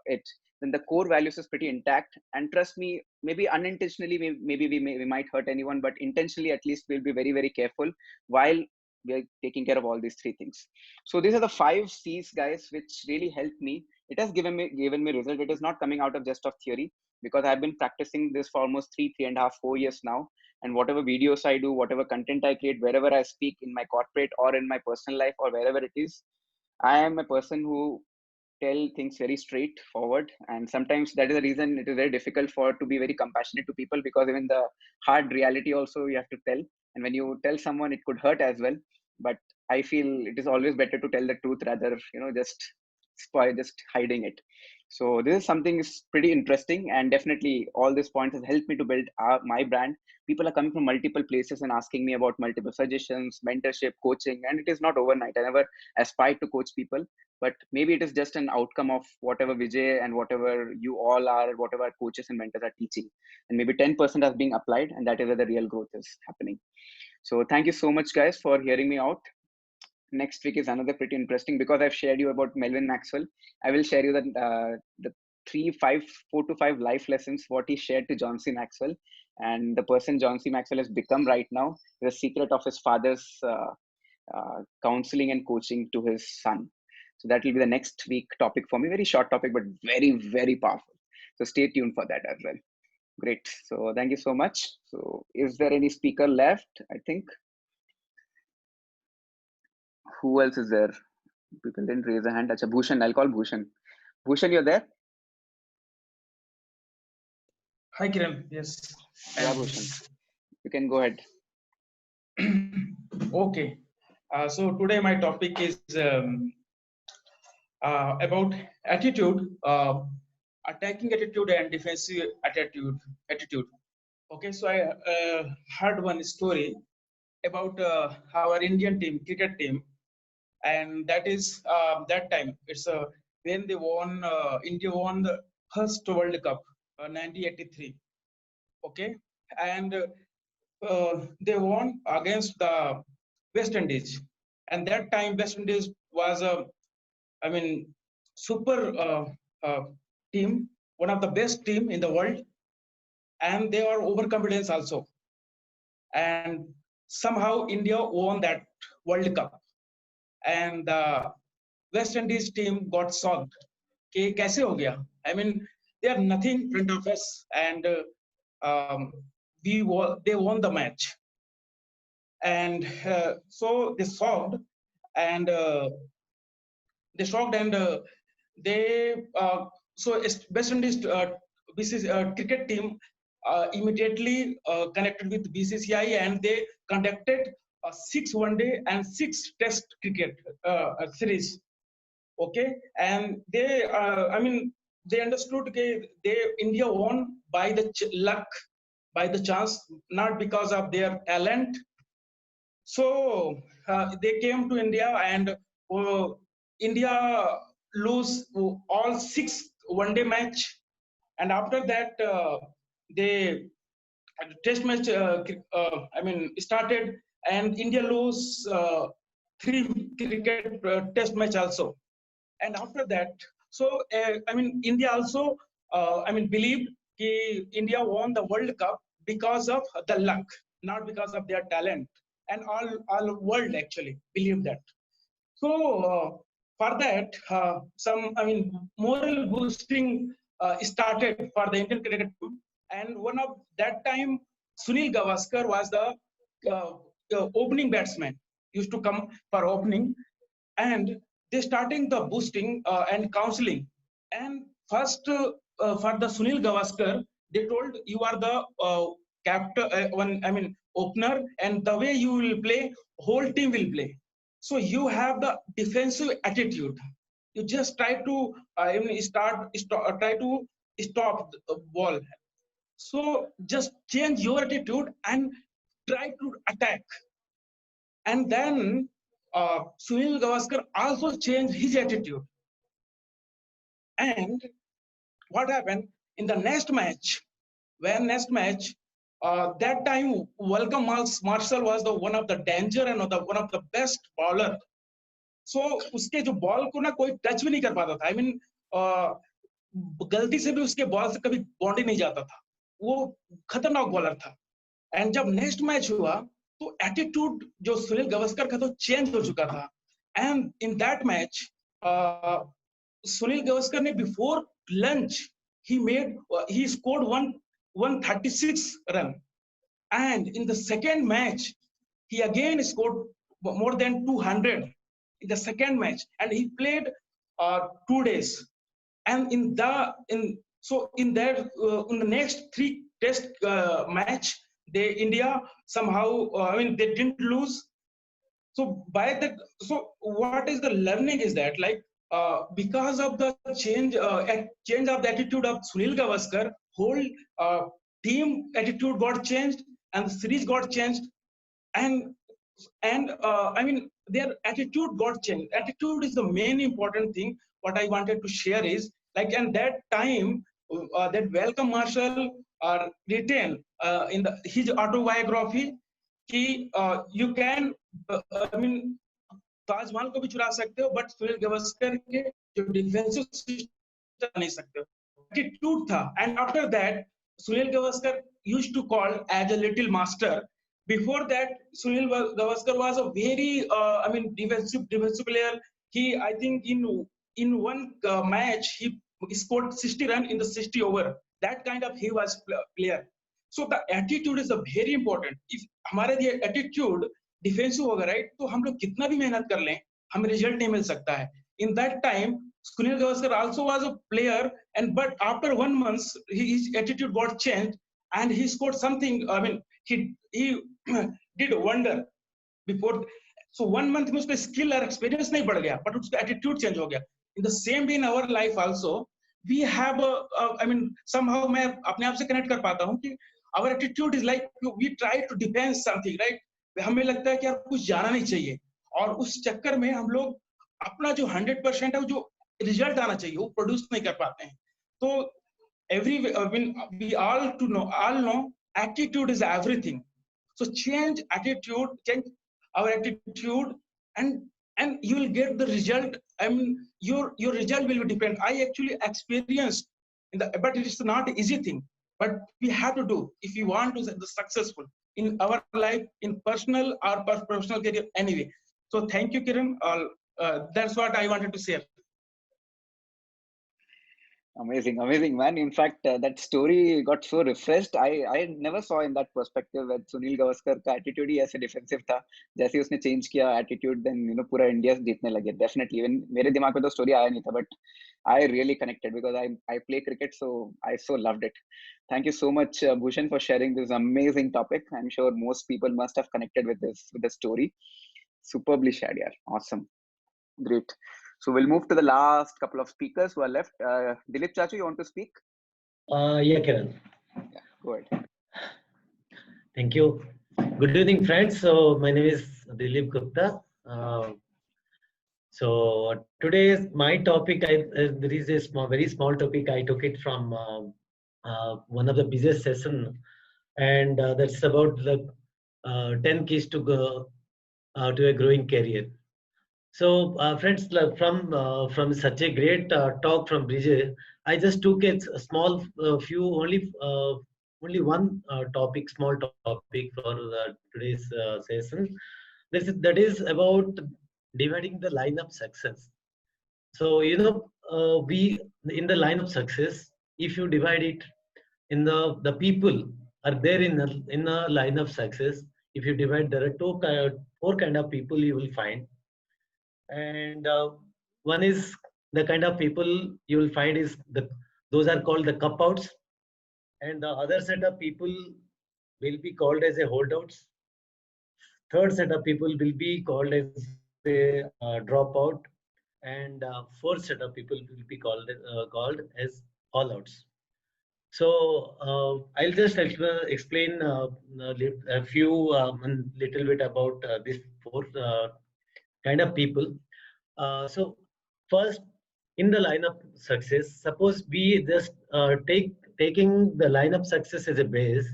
it, then the core values is pretty intact. And trust me, maybe unintentionally, maybe we might hurt anyone, but intentionally at least we'll be very, very careful while we are taking care of all these 3 things. So these are the 5 C's, guys, which really helped me. It has given me result. It is not coming out of just of theory, because I've been practicing this for almost 3.5, 4 years now. And whatever videos I do, whatever content I create, wherever I speak, in my corporate or in my personal life or wherever it is, I am a person who tell things very straightforward. And sometimes that is the reason it is very difficult to be very compassionate to people, because even the hard reality also you have to tell. And when you tell someone, it could hurt as well. But I feel it is always better to tell the truth rather, just hiding it. So this is something is pretty interesting, and definitely all these points has helped me to build my brand. People are coming from multiple places and asking me about multiple suggestions, mentorship, coaching, and it is not overnight. I never aspired to coach people, but maybe it is just an outcome of whatever Vijay and whatever you all are, whatever coaches and mentors are teaching, and maybe 10% has been applied, and that is where the real growth is happening. So thank you so much, guys, for hearing me out. Next week is another pretty interesting, because I've shared you about Melvin Maxwell. I will share you the 4 to 5 life lessons what he shared to John C. Maxwell, and the person John C. Maxwell has become right now, the secret of his father's counseling and coaching to his son. So that will be the next week topic for me. Very short topic, but very, very powerful. So stay tuned for that as well. Great. So thank you so much. So is there any speaker left? I think. Who else is there? People didn't raise a hand. Acha, Bhushan. I'll call Bhushan. Bhushan, you're there? Hi, Kiran. Yes. Yeah, And Bhushan, you can go ahead. okay. So today my topic is about attitude, attacking attitude and defensive attitude. Okay. So I heard one story about our Indian team, cricket team, and that is that time it's when they won. India won the first World Cup, 1983. Okay, and they won against the West Indies, and that time West Indies was a, I mean, super team, one of the best team in the world, and they were overconfident also, and somehow India won that World Cup, and the West Indies team got shocked. कि कैसे हो गया? I mean, they are nothing in front of us, and um, they won the match, and so they shocked, and they so West Indies cricket team immediately connected with BCCI, and they conducted 6 one-day and 6 test cricket series. Okay, and they I mean, they understood that India won by the luck, by the chance, not because of their talent. So they came to India, and India lose all 6 one-day match, and after that they test match. I mean, started, and India lose 3 cricket test match also, and after that, so I mean, India also I mean believed that India won the World Cup because of the luck, not because of their talent, and all world actually believe that. So for that, some, I mean, moral boosting started for the Indian cricket team, and one of that time Sunil Gavaskar was the opening batsman, used to come for opening, and they starting the boosting and counseling. And first for the Sunil Gavaskar, they told you are the captain, one, I mean, opener, and the way you will play, whole team will play. So you have the defensive attitude. You just try to try to stop the ball. So just change your attitude and try to attack. And then Sunil Gavaskar also changed his attitude. And what happened in the next match? Next match, that time Welcome Marshall was the one of the danger and one of the best bowler. So उसके जो ball को ना कोई touch भी नहीं कर पाता था. I mean, गलती से भी उसके बॉल से कभी बाउंड्री नहीं जाता था. वो खतरनाक बॉलर था. एंड जब नेक्स्ट मैच हुआ तो एटीट्यूड जो सुनील गावस्कर का तो चेंज हो चुका था. And in that match Sunil Gavaskar ने before lunch he scored 136 run, and in the second match he again scored more than 200 in the second match, and he played 2 days. And in the next 3 test match, India somehow I mean, they didn't lose. So by that, so what is the learning is that, like, because of the change of the attitude of Sunil Gavaskar, whole team attitude got changed, and the series got changed, and I mean, their attitude got changed. Attitude is the main important thing. What I wanted to share is, like, and that time that Welcome Marshall written in his autobiography कि you can I mean, Taj Mahal को भी चुरा सकते हो, but Sunil Gavaskar के जो defensive system नहीं सकते हो. एटीट्यूड था. And after that Sunil Gavaskar used to call as a little master. Before that, Sunil Gavaskar was a very I mean, defensive player. He, I think, in one match he scored 60 runs in the 60 over. That kind of he was player. So the attitude is a very important. If हमारे लिए attitude defensive होगा, right, तो हम लोग कितना भी मेहनत कर लें, हमें रिजल्ट नहीं मिल सकता है. In that time Sunil Gavaskar also was a player, and but after 1 month, his attitude got changed, and he scored something. I mean, he did a wonder before. So 1 month में उसका skill और experience नहीं बढ़ गया, but उसका attitude change हो गया. In the same way in our life also, we have I mean, somehow मैं अपने आप से connect कर पाता हूँ कि our attitude is like we try to defend something, right? हमें लगता है कि यार कुछ जाना नहीं चाहिए, और उस चक्कर में हम लोग अपना जो 100% है, जो रिजल्ट आना चाहिए, वो प्रोड्यूस नहीं कर पाते हैं. तो every we all know attitude is everything. So change attitude, change our attitude, and you will get the result. I mean, your result will be different. I actually experienced but it is not an easy thing, but we have to do if you want to be successful in our life, in personal or professional career anyway. So thank you, Kiran. That's what I wanted to say. Amazing, amazing, man. In fact, that story got so refreshed. I never saw in that perspective that Sunil Gavaskar का attitude ही ऐसे defensive था. जैसे उसने change किया attitude, then पूरा India जीतने लगे. Definitely, even मेरे दिमाग में तो story आया नहीं था, but I really connected because I play cricket, so I so loved it. Thank you so much, Bhushan, for sharing this amazing topic. I'm sure most people must have connected with the story. Superbly shared, yeah. Awesome, great. So we'll move to the last couple of speakers who are left. Dilip Chachu, you want to speak? Yeah, Kiran. Yeah, go ahead. Thank you. Good evening, friends. So my name is Dilip Gupta. So today's my topic. There is a very small topic. I took it from one of the business session, and that's about the 10 keys to go to a growing career. So, friends, from such a great talk from Brijay, I just took a small few only one topic, small topic for today's session. That is about dividing the line of success. So we in the line of success, if you divide it in the people are there in a line of success. If you divide, there are four kind of people you will find. And one is the kind of people you will find is those are called the cup outs, and the other set of people will be called as a holdouts. Third set of people will be called as a dropout, and fourth set of people will be called as all outs. So I'll just explain a few little bit about these four kind of people. So first, in the line of success, suppose we just taking the line of success as a base.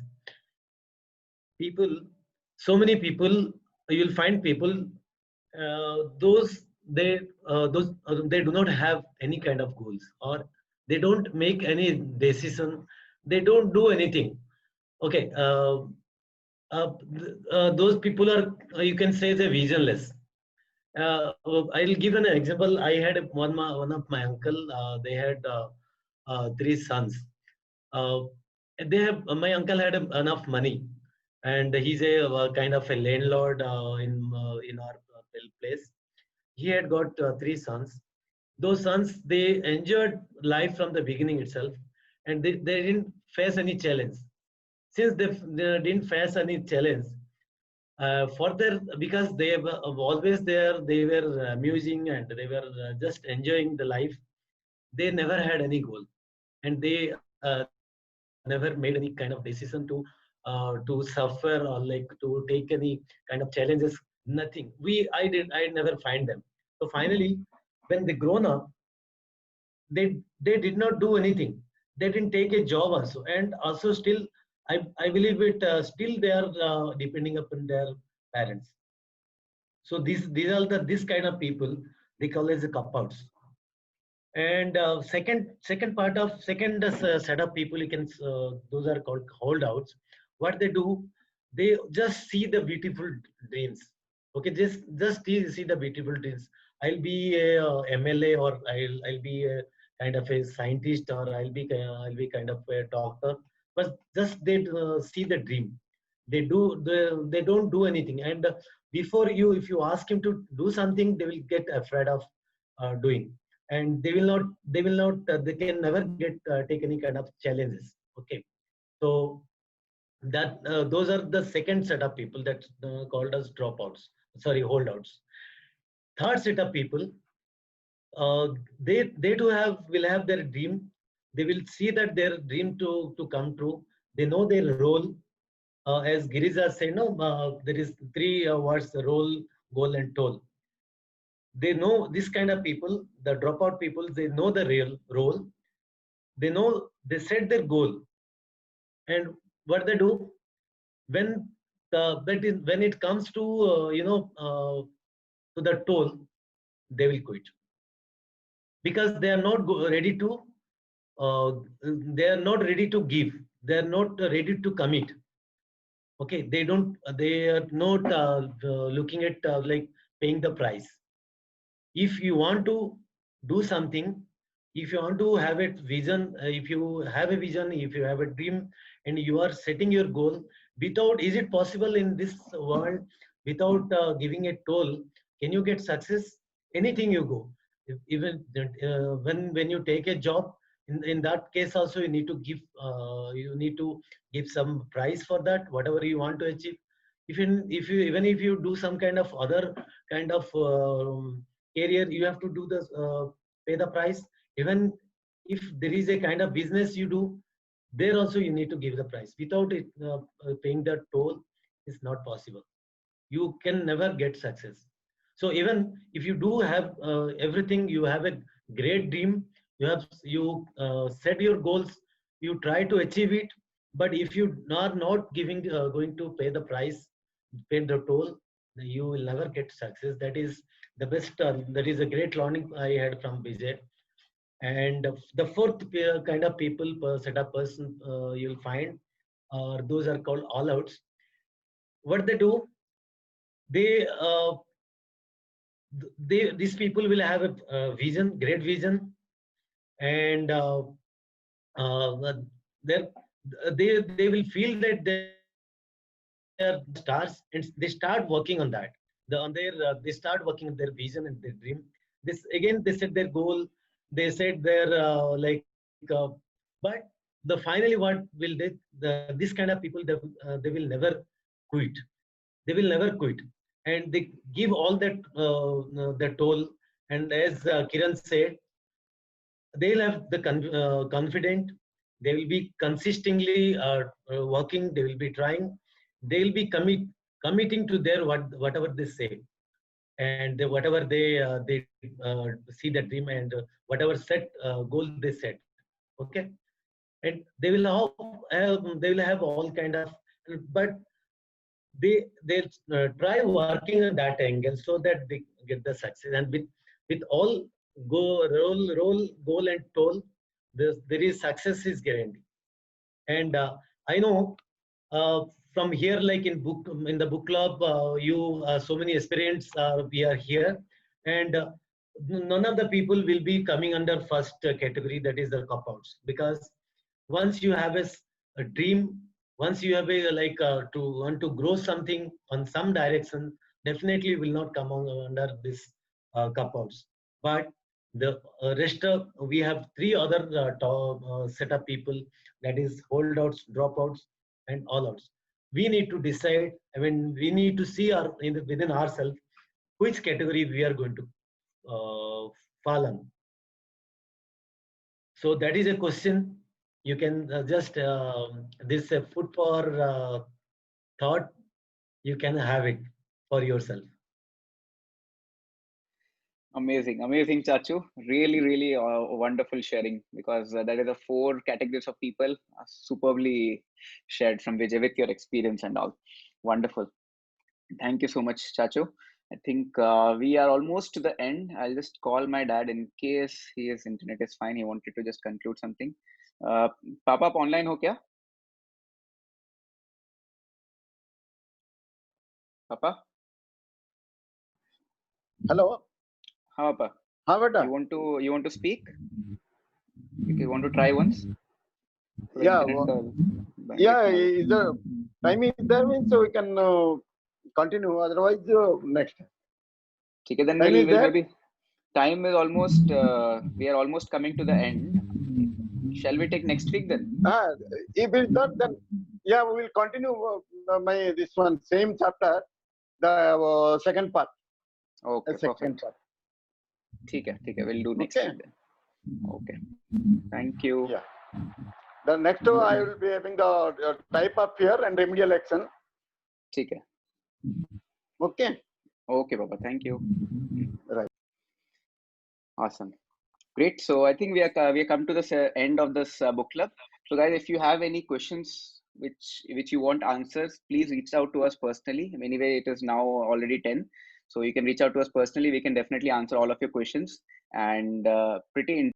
So many people, you'll find people, they do not have any kind of goals, or they don't make any decision, they don't do anything. Okay, those people are, you can say, they're visionless. I'll give an example. I had one of my uncle. They had 3 sons. My uncle had enough money, and he's a kind of a landlord in our place. He had got 3 sons. Those sons, they enjoyed life from the beginning itself, and they didn't face any challenge. Since they didn't face any challenge, because they were always there, they were amusing and they were just enjoying the life. They never had any goal, and they never made any kind of decision to suffer or like to take any kind of challenges. Nothing. I never find them. So finally, when they grown up, they did not do anything. They didn't take a job also, and also still I believe it still they are depending upon their parents. So these are this kind of people they call as the cup outs. And second set of people, you can those are called holdouts. What they do, they just see the beautiful dreams. Okay, just see the beautiful dreams. I'll be a MLA, or I'll be a kind of a scientist, or I'll be kind of a doctor. But just they see the dream. They don't do anything. And before if you ask him to do something, they will get afraid of doing. and they can never get take any kind of challenges. Okay, so that those are the second set of people that called as dropouts, sorry, holdouts. Third set of people, they too will have their dream. They will see that their dream to come true. They know their role. As Girija said, no, there is three words: role, goal, and toll. They know this kind of people, the dropout people. They know the real role. They know, they set their goal, and what they do when when it comes to to the toll, they will quit because they are not ready to they are not ready to give, they are not ready to commit. Okay, they are not looking at like paying the price. If you want to do something, if you want to have a vision, if you have a vision, if you have a dream, and you are setting your goal, without, is it possible in this world without giving a toll? Can you get success? Anything you go, even when you take a job, in that case also you need to give some price for that, whatever you want to achieve. Even if you do some kind of other kind of career, you have to do this, pay the price. Even if there is a kind of business you do, there also you need to give the price. Without it paying the toll, is not possible. You can never get success. So even if you do have everything, you have a great dream, you set your goals, you try to achieve it, but if you are not going to pay the price, pay the toll, you will never get success. That is the best. That is a great learning I had from Vijay. And the fourth kind of people, set of person you'll find, those are called all outs. What they do, they these people will have a vision, great vision, and they will feel that they are stars, and they start working on that. They start working on their vision and their dream. This again, they set their goal, they set their but the finally what will this kind of people, they will never quit. They will never quit, and they give all that the toll. And as Kiran said, they'll have the confident, they will be consistently working, they will be trying, they will be committing to their whatever they say, and whatever they see the dream, and whatever set goal they set. Okay, and they will have all kind of, but they try working on that angle so that they get the success. And with all role, goal, and toll, there is success is guaranteed. And I know from here, like in the book club, you so many aspirants we are here, and none of the people will be coming under first category, that is the cop-outs. Because once you have a dream, once you have a to want to grow something on some direction, definitely will not come under this cop-outs. But the rest of, we have three other set of people, that is holdouts, dropouts, and all outs. We need to decide, I mean, we need to see within ourselves which category we are going to fall on. So that is a question. You can just this food for thought, you can have it for yourself. Amazing, Chachu. Really wonderful sharing, because that is the 4 categories of people superbly shared from Vijay with your experience and all. Wonderful. Thank you so much, Chachu. I think we are almost to the end. I'll just call my dad in case his internet is fine. He wanted to just conclude something. पापा आप online हो क्या? पापा? Hello. हाँ पापा. हाँ बेटा. You want to speak? You want to try once? Yeah. Yeah. Is the time is there, means so we can continue. Otherwise, next. ठीक है, then we'll maybe. time is almost, we are almost coming to the end. Shall we take next week then? If it's not, then yeah, we will continue this one same chapter, the second part. Okay, Second perfect. part. ठीक है, we'll do next Okay. week then. Okay. Thank you. Yeah. The next I will be having the type of fear and remedial action. ठीक है. Okay. Okay, Baba. Thank you. Right. Awesome. Great. So I think we are come to the end of this book club. So guys, if you have any questions which you want answers, please reach out to us personally. Anyway, it is now already 10. So you can reach out to us personally. We can definitely answer all of your questions, and pretty